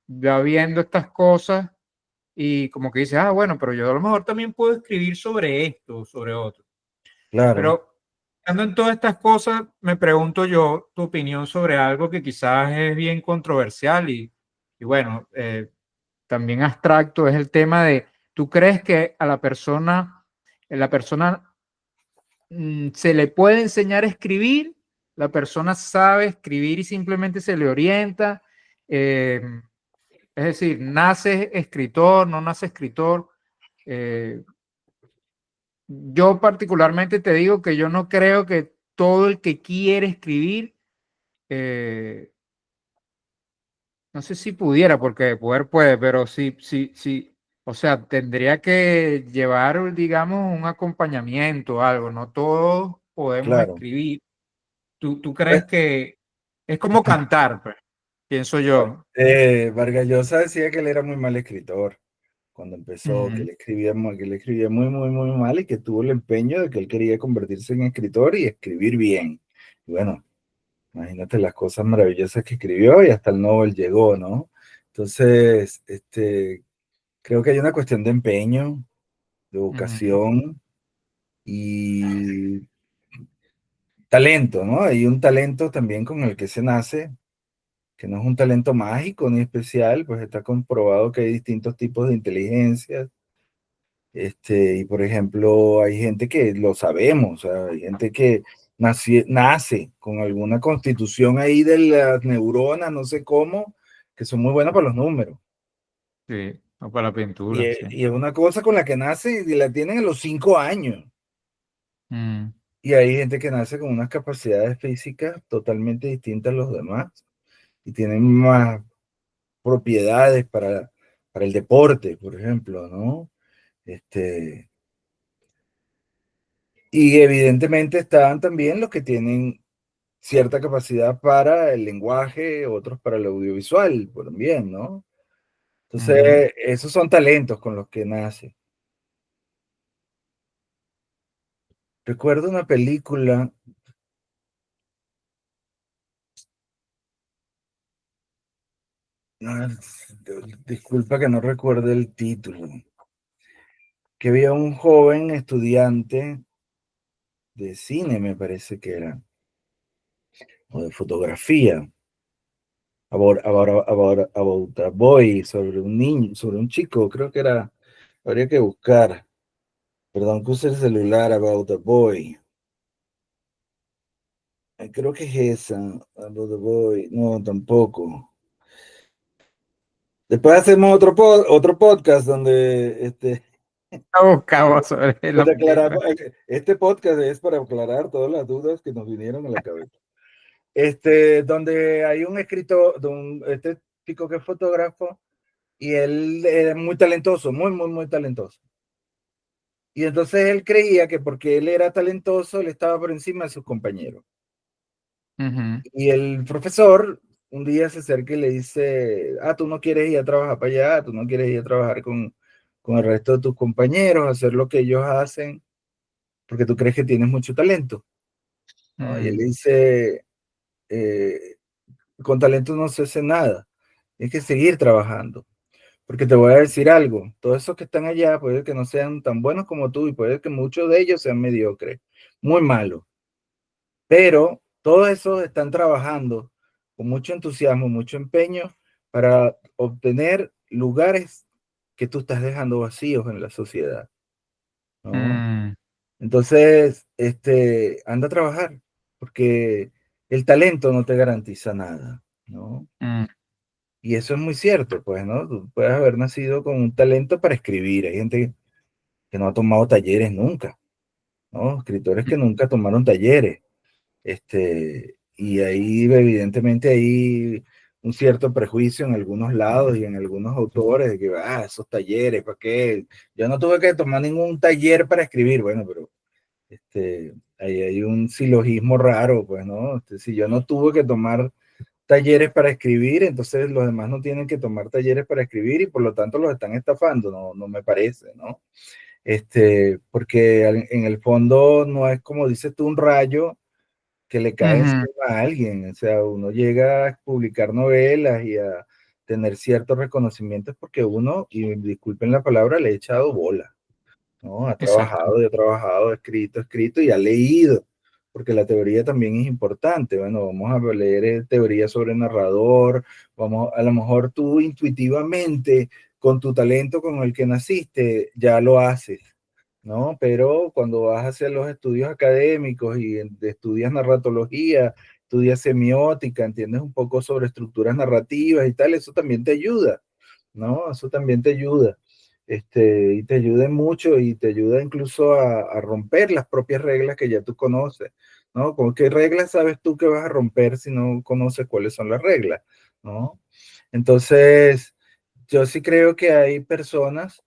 va viendo estas cosas y como que dice, ah, bueno, pero yo a lo mejor también puedo escribir sobre esto, sobre otro. claro, Pero estando en todas estas cosas, me pregunto yo tu opinión sobre algo que quizás es bien controversial y bueno, también abstracto, es el tema de, ¿tú crees que a la persona se le puede enseñar a escribir? ¿La persona sabe escribir y simplemente se le orienta? Eh, es decir, ¿nace escritor, no nace escritor? Eh, yo particularmente te digo que yo no creo que todo el que quiere escribir, eh, no sé si pudiera, porque poder puede, pero sí, sí, sí. O sea, tendría que llevar, digamos, un acompañamiento, algo. No todos podemos claro, escribir. ¿Tú crees que es como cantar, pues, pienso yo? Vargas Llosa decía que él era muy mal escritor cuando empezó, Ujú, que él escribía muy, muy, muy mal y que tuvo el empeño de que él quería convertirse en escritor y escribir bien. Y bueno, imagínate las cosas maravillosas que escribió y hasta el Nobel llegó, ¿no? Entonces, creo que hay una cuestión de empeño, de ujú, vocación y talento, ¿no? Hay un talento también con el que se nace, que no es un talento mágico ni especial, pues está comprobado que hay distintos tipos de inteligencia. Y por ejemplo, hay gente que lo sabemos, o sea, hay gente que nace con alguna constitución ahí de las neuronas, no sé cómo, que son muy buenas para los números. sí, o para la Y, pintura, sí. y es una cosa con la que nace y la tienen a los 5 años. Mm, Y hay gente que nace con unas capacidades físicas totalmente distintas a los demás y tienen más propiedades para el deporte, por ejemplo, ¿no? Este, y evidentemente están también los que tienen cierta capacidad para el lenguaje, otros para el audiovisual, también, ¿no? ujú. Entonces, esos son talentos con los que nace. Recuerdo una película, no, disculpa que no recuerde el título, que había un joven estudiante de cine, me parece que era, o de fotografía, about a boy, sobre un niño, sobre un chico, creo que era, habría que buscar, perdón que use el celular, About a Boy. Creo que es esa, About a Boy, no, tampoco. Después hacemos otro podcast donde Buscamos sobre la donde película. aclaramos, este podcast es para aclarar todas las dudas que nos vinieron a la cabeza. Donde hay un escritor, este chico que es fotógrafo, y él es muy talentoso, muy, muy, muy talentoso. Y entonces él creía que porque él era talentoso, él estaba por encima de sus compañeros. Ujú, Y el profesor un día se acerca y le dice, tú no quieres ir a trabajar para allá, tú no quieres ir a trabajar con el resto de tus compañeros, hacer lo que ellos hacen, porque tú crees que tienes mucho talento, ¿no? Y él mm, le dice, eh, con talento no se hace nada, hay que seguir trabajando. Porque te voy a decir algo, todos esos que están allá puede que no sean tan buenos como tú y puede que muchos de ellos sean mediocres, muy malos, pero todos esos están trabajando con mucho entusiasmo, mucho empeño para obtener lugares que tú estás dejando vacíos en la sociedad, ¿no? mm, Entonces, anda a trabajar, porque el talento no te garantiza nada, ¿no? mm, Y eso es muy cierto, pues, ¿no? Tú puedes haber nacido con un talento para escribir. Hay gente que no ha tomado talleres nunca, ¿no? Escritores que nunca tomaron talleres. Y ahí, evidentemente, hay un cierto prejuicio en algunos lados y en algunos autores de que, esos talleres, ¿para qué? Yo no tuve que tomar ningún taller para escribir, bueno, pero ahí hay un silogismo raro, pues, ¿no? Si yo no tuve que tomar talleres para escribir, entonces los demás no tienen que tomar talleres para escribir y por lo tanto los están estafando, no, no me parece, ¿no? Porque en el fondo no es como dices tú un rayo que le cae ujú, encima a alguien, o sea, uno llega a publicar novelas y a tener ciertos reconocimientos porque uno, y disculpen la palabra, le ha echado bola, ¿no? exacto. Ha trabajado, ha escrito y ha leído, porque la teoría también es importante. Bueno, vamos a leer teoría sobre narrador, vamos, a lo mejor tú intuitivamente, con tu talento con el que naciste, ya lo haces, ¿no? Pero cuando vas hacia los estudios académicos y estudias narratología, estudias semiótica, entiendes un poco sobre estructuras narrativas y tal, eso también te ayuda, ¿no? Eso también te ayuda. Y te ayuda mucho y te ayuda incluso a romper las propias reglas que ya tú conoces, ¿no? ¿Con qué reglas sabes tú que vas a romper si no conoces cuáles son las reglas, ¿no? Entonces, yo sí creo que hay personas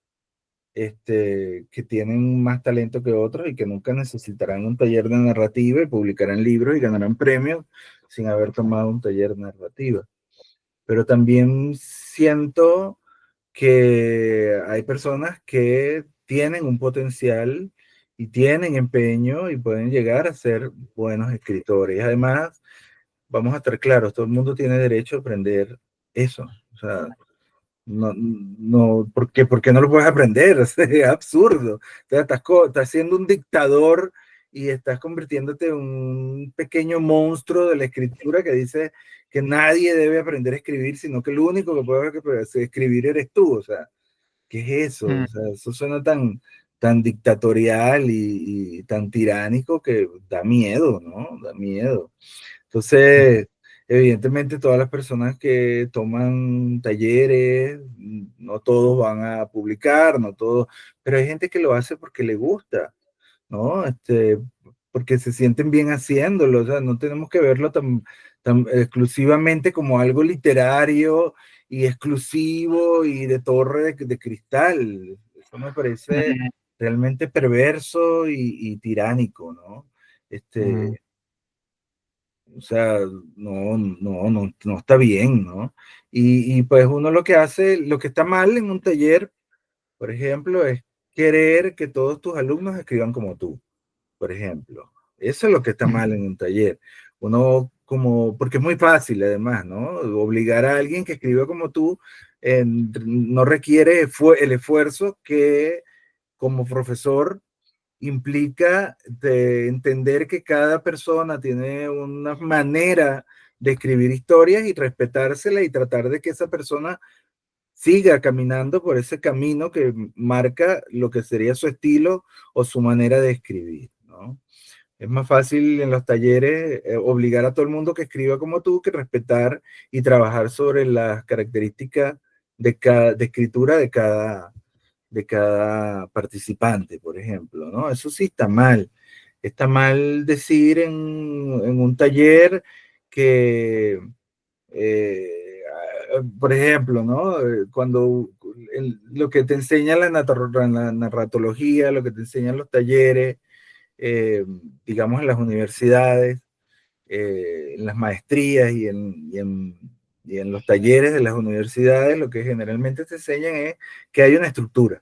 que tienen más talento que otros y que nunca necesitarán un taller de narrativa y publicarán libros y ganarán premios sin haber tomado un taller de narrativa. Pero también siento que hay personas que tienen un potencial y tienen empeño y pueden llegar a ser buenos escritores. Y además, vamos a estar claros, todo el mundo tiene derecho a aprender eso. O sea, no, ¿por qué no lo puedes aprender? Es absurdo. O sea, estás siendo un dictador y estás convirtiéndote en un pequeño monstruo de la escritura que dice que nadie debe aprender a escribir, sino que lo único que puedes escribir eres tú. O sea, ¿qué es eso? Mm, O sea, eso suena tan dictatorial y tan tiránico que da miedo, ¿no? Da miedo. Entonces, evidentemente todas las personas que toman talleres, no todos van a publicar, no todos, pero hay gente que lo hace porque le gusta, ¿no? Porque se sienten bien haciéndolo, o sea, no tenemos que verlo tan exclusivamente como algo literario y exclusivo y de torre de cristal. Eso me parece mm, realmente perverso y tiránico, ¿no? mm, O sea, no está bien, ¿no? Y pues uno lo que hace, lo que está mal en un taller, por ejemplo, es querer que todos tus alumnos escriban como tú, por ejemplo. Eso es lo que está mm, mal en un taller. Uno como, porque es muy fácil además, ¿no? Obligar a alguien que escriba como tú no requiere el esfuerzo que como profesor implica de entender que cada persona tiene una manera de escribir historias y respetársela y tratar de que esa persona siga caminando por ese camino que marca lo que sería su estilo o su manera de escribir, ¿no? Es más fácil en los talleres obligar a todo el mundo que escriba como tú que respetar y trabajar sobre las características de escritura de cada participante, por ejemplo, ¿no? Eso sí está mal. Está mal decir en un taller que, por ejemplo, ¿no? Cuando lo que te enseña la narratología, lo que te enseñan los talleres, eh, digamos en las universidades, en las maestrías y en los talleres de las universidades, lo que generalmente te enseñan es que hay una estructura,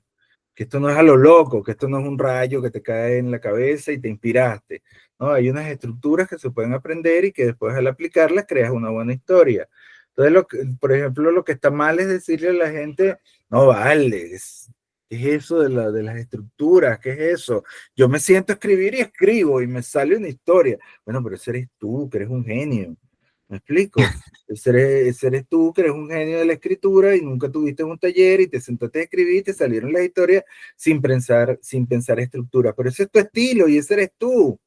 que esto no es a lo loco, que esto no es un rayo que te cae en la cabeza y te inspiraste. No, hay unas estructuras que se pueden aprender y que después al aplicarlas creas una buena historia. Entonces, por ejemplo, lo que está mal es decirle a la gente, no vale, ¿qué es eso de las estructuras? ¿Qué es eso? Yo me siento a escribir y escribo y me sale una historia. Bueno, pero ese eres tú, que eres un genio. ¿Me explico? Ese eres tú, que eres un genio de la escritura y nunca tuviste un taller y te sentaste a escribir y te salieron las historias sin pensar estructura. Pero ese es tu estilo y ese eres tú,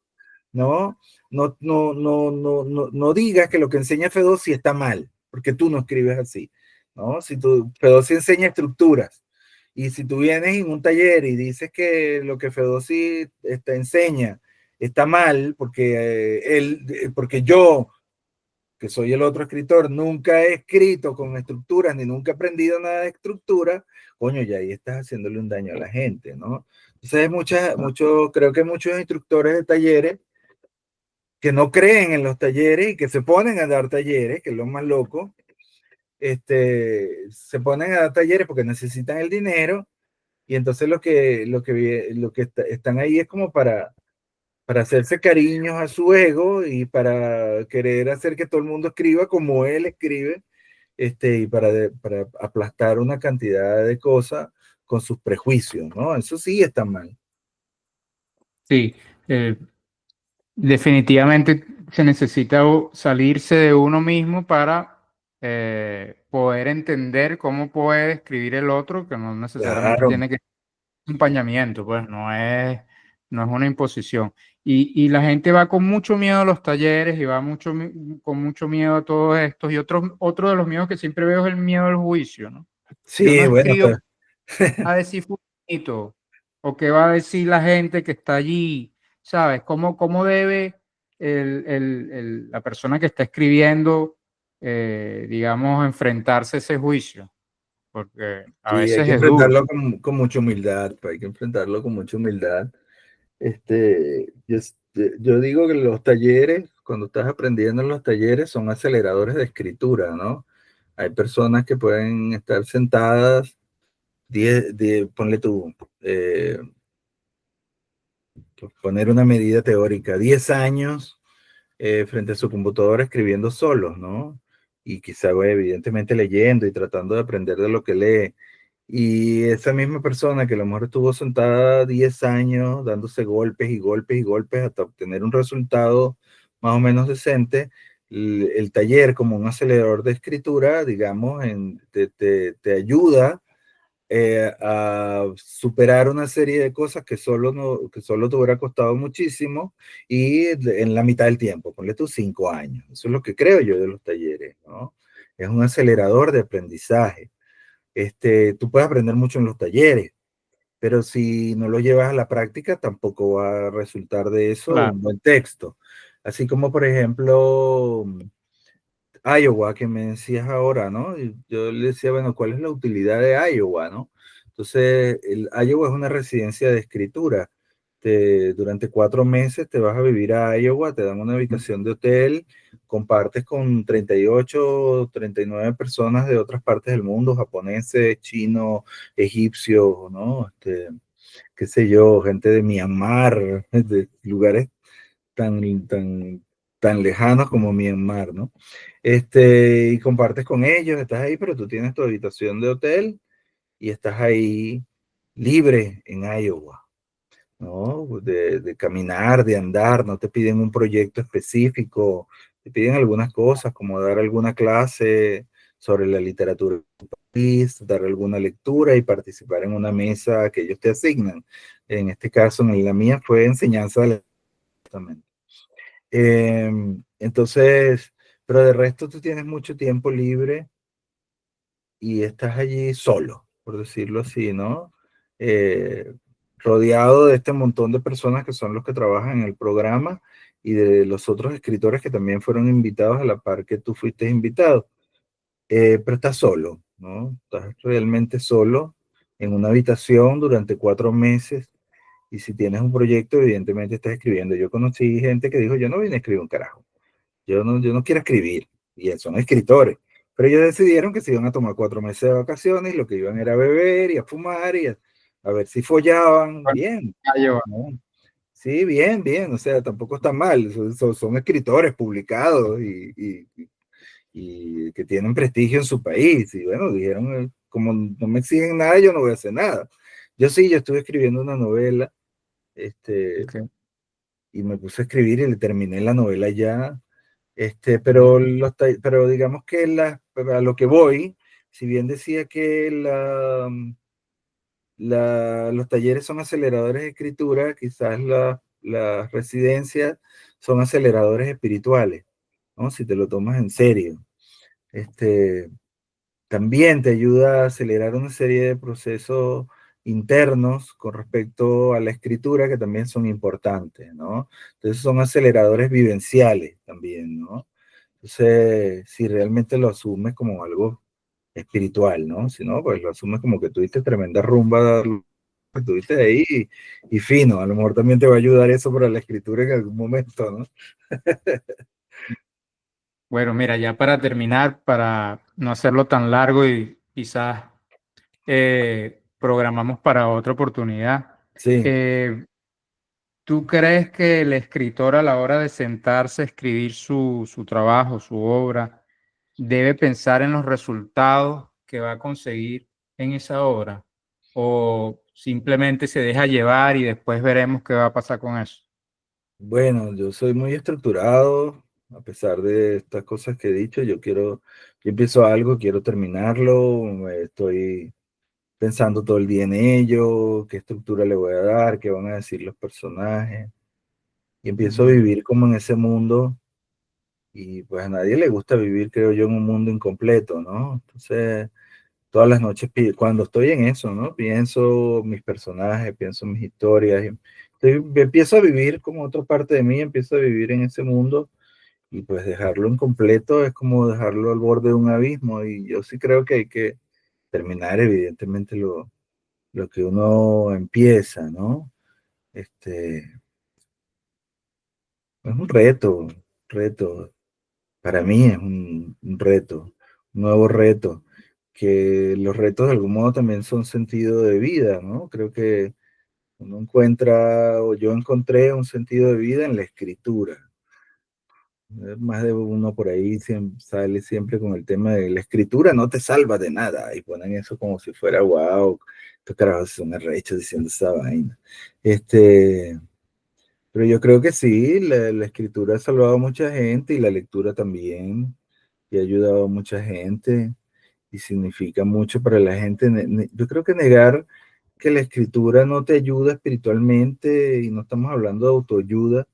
¿no? No digas que lo que enseña Fedossi está mal, porque tú no escribes así, ¿no? Si Fedossi enseña estructuras y si tú vienes en un taller y dices que lo que Fedossi enseña está mal, porque yo que soy el otro escritor, nunca he escrito con estructuras ni nunca he aprendido nada de estructura, coño, ya ahí estás haciéndole un daño a la gente, ¿no? Entonces creo que muchos instructores de talleres que no creen en los talleres y que se ponen a dar talleres, que es lo más loco, se ponen a dar talleres porque necesitan el dinero y entonces están ahí es como para hacerse cariños a su ego y para querer hacer que todo el mundo escriba como él escribe, y para aplastar una cantidad de cosas con sus prejuicios, ¿no? Eso sí está mal. sí, eh, definitivamente se necesita salirse de uno mismo para poder entender cómo puede escribir el otro, que no necesariamente Claro. tiene que ser un acompañamiento, pues no es una imposición. Y la gente va con mucho miedo a los talleres y va con mucho miedo a todos estos. Y otro de los miedos que siempre veo es el miedo al juicio, ¿no? Yo no Sí, bueno, escribo pero a decir fulanito, o qué va a decir la gente que está allí, ¿sabes? ¿Cómo debe la persona que está escribiendo, digamos, enfrentarse a ese juicio? porque a Sí, hay veces que es duro. enfrentarlo con mucha humildad, hay que enfrentarlo con mucha humildad. Yo digo que los talleres, cuando estás aprendiendo en los talleres, son aceleradores de escritura, ¿no? Hay personas que pueden estar sentadas, ponle tú, poner una medida teórica, 10 años frente a su computadora escribiendo solos, ¿no? Y quizá, bueno, evidentemente leyendo y tratando de aprender de lo que lee. Y esa misma persona que a lo mejor estuvo sentada 10 años dándose golpes y golpes y golpes hasta obtener un resultado más o menos decente, el taller como un acelerador de escritura, digamos, te ayuda a superar una serie de cosas que solo, no, que solo te hubiera costado muchísimo y en la mitad del tiempo, ponle tus 5 años. Eso es lo que creo yo de los talleres, ¿no? Es un acelerador de aprendizaje. Tú puedes aprender mucho en los talleres, pero si no lo llevas a la práctica, tampoco va a resultar de eso Claro, un buen texto. Así como, por ejemplo, Iowa, que me decías ahora, ¿no? Y yo le decía, bueno, ¿cuál es la utilidad de Iowa, no? Entonces, el Iowa es una residencia de escritura. Durante 4 meses te vas a vivir a Iowa, te dan una habitación de hotel, compartes con 38, 39 personas de otras partes del mundo, japoneses, chinos, egipcios, ¿no? Qué sé yo, gente de Myanmar, de lugares tan lejanos como Myanmar, ¿no? Y compartes con ellos, estás ahí, pero tú tienes tu habitación de hotel y estás ahí libre en Iowa, ¿no? De caminar, de andar, no te piden un proyecto específico, te piden algunas cosas como dar alguna clase sobre la literatura del país, dar alguna lectura y participar en una mesa que ellos te asignan. En este caso, en la mía fue enseñanza de la. Entonces, pero de resto tú tienes mucho tiempo libre y estás allí solo, por decirlo así, ¿no? Eh, Rodeado de este montón de personas que son los que trabajan en el programa y de los otros escritores que también fueron invitados a la par que tú fuiste invitado. Pero estás solo, ¿no? Estás realmente solo en una habitación durante 4 meses y si tienes un proyecto, evidentemente estás escribiendo. Yo conocí gente que dijo, yo no vine a escribir un carajo. Yo no quiero escribir, y son escritores, pero ellos decidieron que se iban a tomar 4 meses de vacaciones y lo que iban era a beber y a fumar y a ver si follaban. bueno, Bien, ya lleva. ¿no? Sí, bien, bien, o sea, tampoco está mal, son escritores publicados y que tienen prestigio en su país, y bueno, dijeron, como no me exigen nada, yo no voy a hacer nada. Yo sí, yo estuve escribiendo una novela, Ok. y me puse a escribir y le terminé la novela ya. Ujú. Pero digamos que a lo que voy, si bien decía que los talleres son aceleradores de escritura, quizás las residencias son aceleradores espirituales, ¿no? Si te lo tomas en serio. Este, También te ayuda a acelerar una serie de procesos internos con respecto a la escritura que también son importantes, ¿no? Entonces son aceleradores vivenciales también, ¿no? Entonces, si realmente lo asumes como algo espiritual, ¿no? Si no, pues lo asumes como que tuviste tremenda rumba, que tuviste ahí y fino, a lo mejor también te va a ayudar eso para la escritura en algún momento, ¿no? Bueno, mira, ya para terminar, para no hacerlo tan largo y quizás programamos para otra oportunidad. Sí. eh, ¿Tú crees que el escritor a la hora de sentarse a escribir su trabajo, su obra, debe pensar en los resultados que va a conseguir en esa obra? ¿O simplemente se deja llevar y después veremos qué va a pasar con eso? Bueno, yo soy muy estructurado, a pesar de estas cosas que he dicho, yo empiezo algo, quiero terminarlo, estoy pensando todo el día en ello, qué estructura le voy a dar, qué van a decir los personajes, y empiezo a Ujú. vivir como en ese mundo, y pues a nadie le gusta vivir, creo yo, en un mundo incompleto, ¿no? Entonces, todas las noches, cuando estoy en eso, ¿no? Pienso mis personajes, pienso mis historias, y empiezo a vivir como otra parte de mí, empiezo a vivir en ese mundo y pues dejarlo incompleto es como dejarlo al borde de un abismo y yo sí creo que hay que terminar evidentemente lo que uno empieza, ¿no? Es un reto, para mí es un reto, un nuevo reto, que los retos de algún modo también son sentido de vida, ¿no? Creo que uno encuentra, o yo encontré un sentido de vida en la escritura. Más de uno por ahí sale siempre con el tema de la escritura no te salva de nada y ponen eso como si fuera wow, estos carajos son arrechos diciendo esa vaina. Pero yo creo que sí, la escritura ha salvado a mucha gente y la lectura también y ha ayudado a mucha gente y significa mucho para la gente. Yo creo que negar que la escritura no te ayuda espiritualmente y no estamos hablando de autoayuda,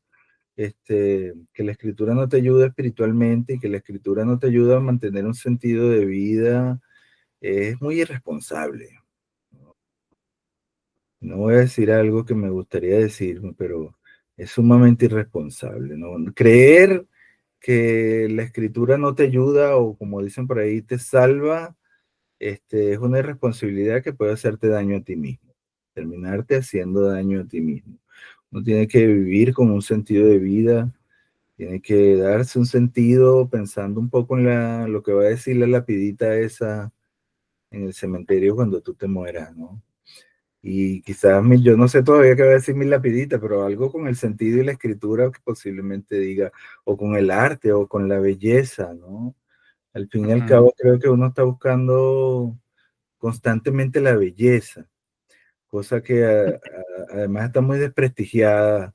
que la escritura no te ayuda espiritualmente y que la escritura no te ayuda a mantener un sentido de vida, es muy irresponsable. No voy a decir algo que me gustaría decir, pero es sumamente irresponsable, ¿no? Creer que la escritura no te ayuda o como dicen por ahí, te salva, es una irresponsabilidad que puede hacerte daño a ti mismo, terminarte haciendo daño a ti mismo. Uno tiene que vivir con un sentido de vida. Tiene que darse un sentido pensando un poco en lo que va a decir la lapidita esa en el cementerio cuando tú te mueras, ¿no? Y quizás, yo no sé todavía qué va a decir mi lapidita, pero algo con el sentido y la escritura que posiblemente diga, o con el arte, o con la belleza, ¿no? Al fin y al cabo, creo que uno está buscando constantemente la belleza, cosa que además está muy desprestigiada.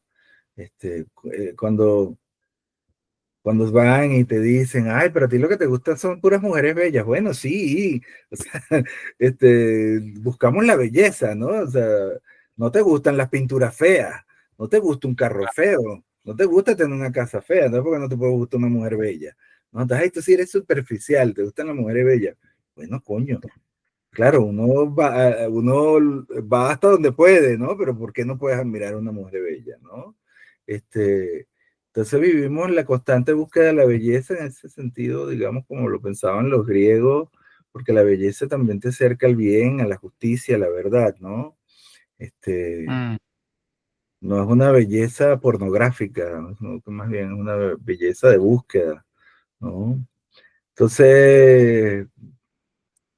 Cuando van y te dicen, ay, pero a ti lo que te gustan son puras mujeres bellas. Bueno, sí, o sea, buscamos la belleza, ¿no? O sea, no te gustan las pinturas feas, no te gusta un carro feo, no te gusta tener una casa fea, no porque no te puede gustar una mujer bella. No, entonces, ay, tú sí eres superficial, te gustan las mujeres bellas. Bueno, coño, claro, uno va hasta donde puede, ¿no? Pero ¿por qué no puedes admirar a una mujer bella, ¿no? Entonces vivimos la constante búsqueda de la belleza en ese sentido, digamos, como lo pensaban los griegos, porque la belleza también te acerca al bien, a la justicia, a la verdad, ¿no? Mm. No es una belleza pornográfica, ¿no? Que más bien es una belleza de búsqueda, ¿no? Entonces,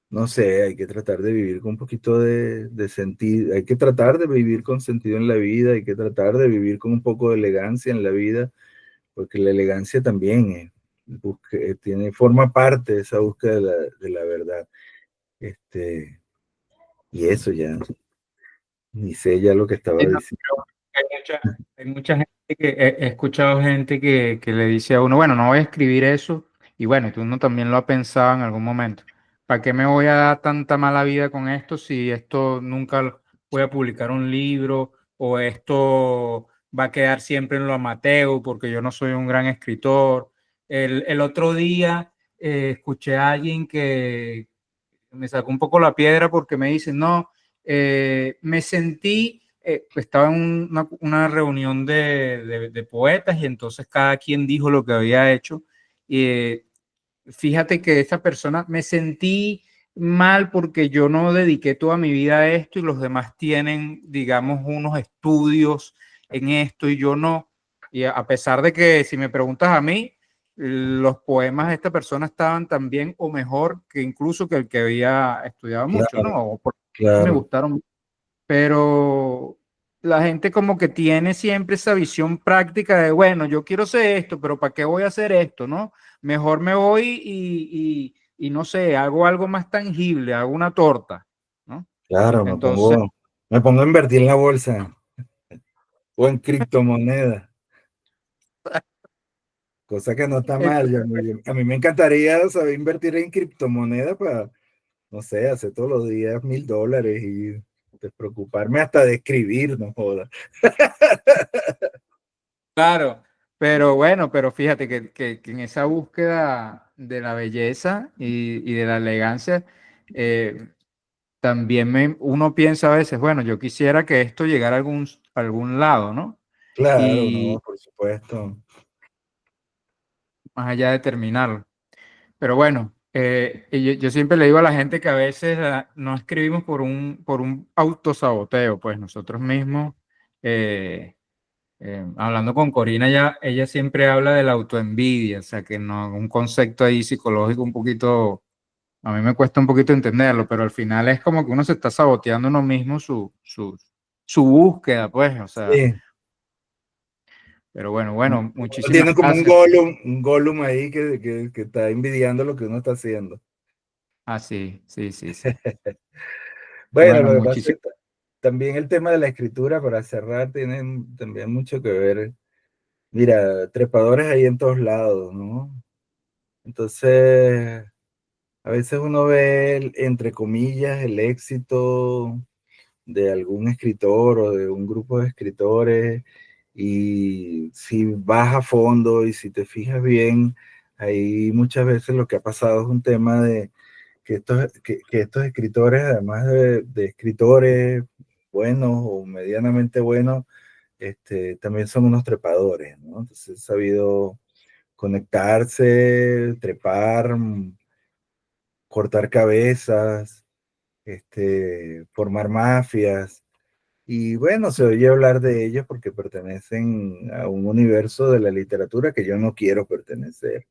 no sé, hay que tratar de vivir con un poquito de sentido, hay que tratar de vivir con sentido en la vida, hay que tratar de vivir con un poco de elegancia en la vida, porque la elegancia también forma parte de esa búsqueda de la verdad. Y eso ya, ni sé ya lo que estaba Sí, no, diciendo. pero hay mucha gente que he escuchado gente que le dice a uno, bueno, no voy a escribir eso, y bueno, tú uno también lo ha pensado en algún momento. ¿Para qué me voy a dar tanta mala vida con esto si esto nunca voy a publicar un libro o esto va a quedar siempre en lo amateur porque yo no soy un gran escritor? El otro día escuché a alguien que me sacó un poco la piedra porque me dice, no, me sentí, estaba en una reunión de poetas y entonces cada quien dijo lo que había hecho. Y fíjate que esa persona me sentí mal porque yo no dediqué toda mi vida a esto y los demás tienen, digamos, unos estudios en esto y yo no. Y a pesar de que si me preguntas a mí, los poemas de esta persona estaban tan bien o mejor que incluso que el que había estudiado mucho, Claro, ¿no? O por me claro, gustaron, pero la gente como que tiene siempre esa visión práctica de, bueno, yo quiero hacer esto, pero ¿para qué voy a hacer esto, no? Mejor me voy y no sé, hago algo más tangible, hago una torta, ¿no? claro, Entonces, me pongo a invertir en la bolsa o en criptomonedas, cosa que no está mal. A mí me encantaría saber invertir en criptomonedas para, no sé, hacer todos los días $1000 y despreocuparme hasta de escribir, no joda. claro, pero bueno, pero fíjate que en esa búsqueda de la belleza y de la elegancia, eh, también uno piensa a veces, bueno, yo quisiera que esto llegara a algún lado, ¿no? Claro, no, Y por supuesto. más allá de terminarlo. Pero bueno, yo siempre le digo a la gente que a veces no escribimos por un autosaboteo, pues nosotros mismos, eh, hablando con Corina, ella siempre habla de la autoenvidia, o sea que no, un concepto ahí psicológico un poquito, a mí me cuesta un poquito entenderlo, pero al final es como que uno se está saboteando uno mismo su búsqueda, pues, o sea, Sí. pero bueno, muchísimas Tiene como gracias. Un Gollum ahí que está envidiando lo que uno está haciendo. Ah, sí, sí, sí, sí. Bueno, Bueno, lo que pasa es muchísimas. que también el tema de la escritura, para cerrar, tiene también mucho que ver. Mira, trepadores ahí en todos lados, ¿no? Entonces, a veces uno ve, entre comillas, el éxito de algún escritor o de un grupo de escritores, y si vas a fondo y si te fijas bien, ahí muchas veces lo que ha pasado es un tema de que estos escritores, además de escritores buenos o medianamente buenos, también son unos trepadores, ¿no? Entonces, he sabido conectarse, trepar, cortar cabezas, formar mafias. Y bueno, se oye hablar de ellos porque pertenecen a un universo de la literatura que yo no quiero pertenecer,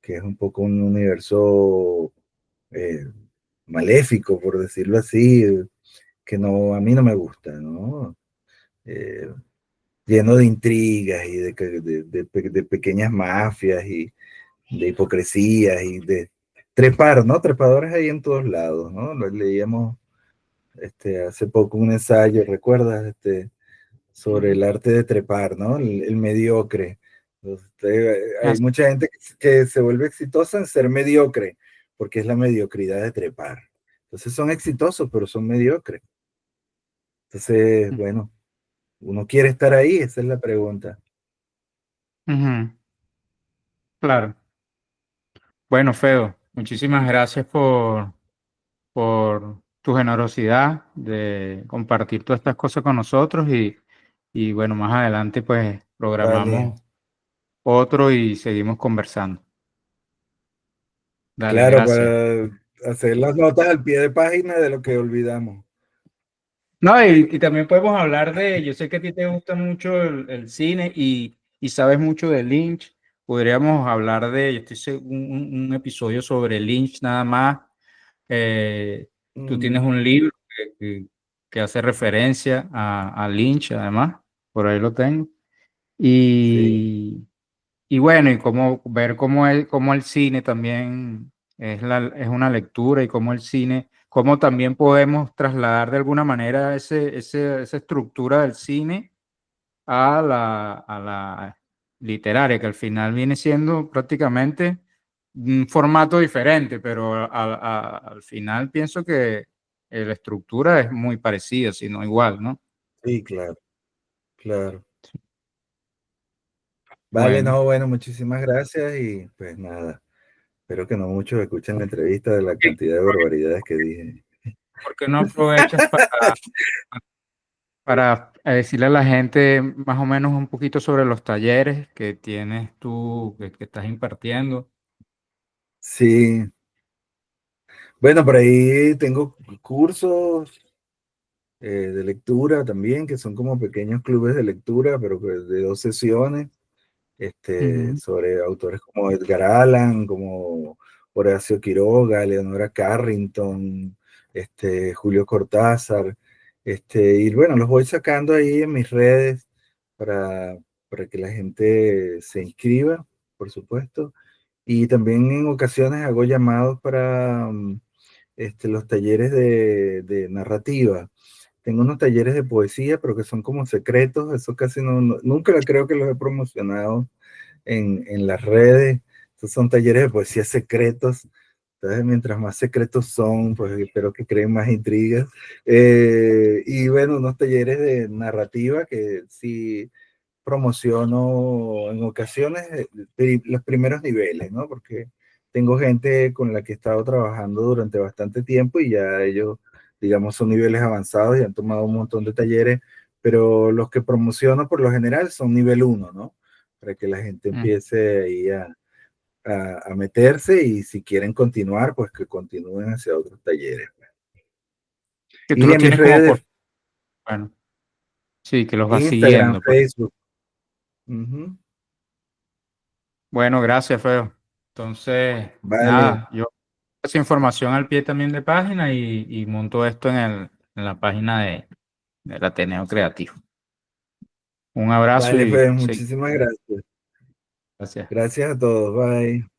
que es un poco un universo eh, maléfico, por decirlo así, que no, a mí no me gusta, ¿no? Eh, Lleno de intrigas y de pequeñas mafias y de hipocresías y de trepar, ¿no? Trepadores ahí en todos lados, ¿no? Lo leíamos hace poco un ensayo, ¿recuerdas? Sobre el arte de trepar, ¿no? El mediocre. Hay Así, mucha gente que se vuelve exitosa en ser mediocre, porque es la mediocridad de trepar. Entonces son exitosos, pero son mediocres. Entonces, bueno, uno quiere estar ahí, esa es la pregunta. ujú, claro. Bueno, Fedo, muchísimas gracias por tu generosidad de compartir todas estas cosas con nosotros y bueno, más adelante pues Vale. programamos otro y seguimos conversando. Dale, Claro, gracias. para hacer las notas al pie de página de lo que olvidamos. No, y también podemos hablar yo sé que a ti te gusta mucho el cine y sabes mucho de Lynch. Podríamos hablar yo estoy un episodio sobre Lynch nada más. Tú tienes Mm, un libro que hace referencia a Lynch, además, por ahí lo tengo. sí, Y, y bueno, y cómo ver cómo el cine también es una lectura y cómo el cine, cómo también podemos trasladar de alguna manera esa estructura del cine a la literaria, que al final viene siendo prácticamente un formato diferente, pero al final pienso que la estructura es muy parecida, si no igual, ¿no? sí, claro, claro. Vale, Bueno, no, bueno, muchísimas gracias y pues nada, espero que no muchos escuchen la entrevista de la cantidad de barbaridades que dije. ¿por qué no aprovechas para decirle a la gente más o menos un poquito sobre los talleres que tienes tú, que estás impartiendo? Sí, bueno, por ahí tengo cursos de lectura también, que son como pequeños clubes de lectura, pero pues de 2 sesiones. Ujú, Sobre autores como Edgar Allan, como Horacio Quiroga, Leonora Carrington, Julio Cortázar, y bueno, los voy sacando ahí en mis redes para, para que la gente se inscriba, por supuesto, y también en ocasiones hago llamados para los talleres de narrativa. Tengo unos talleres de poesía, pero que son como secretos, eso casi nunca creo que los he promocionado en las redes. Estos son talleres de poesía secretos. Entonces, mientras más secretos son, pues espero que creen más intrigas. Y bueno, unos talleres de narrativa que sí promociono en ocasiones los primeros niveles, ¿no? Porque tengo gente con la que he estado trabajando durante bastante tiempo y ya ellos, digamos, son niveles avanzados y han tomado un montón de talleres, pero los que promociono por lo general son nivel 1, ¿no? Para que la gente ujú. empiece ahí a meterse y si quieren continuar, pues que continúen hacia otros talleres. Que tú Y los en mis tienes como por, redes, bueno, sí, que los vas Instagram, siguiendo, pues. Facebook. Ujú. Bueno, gracias, Feo. Entonces, Vale, nada, yo esa información al pie también de página y monto esto en la página del Ateneo Creativo. Un abrazo vale, y pues sí, muchísimas gracias. gracias. Gracias a todos, bye.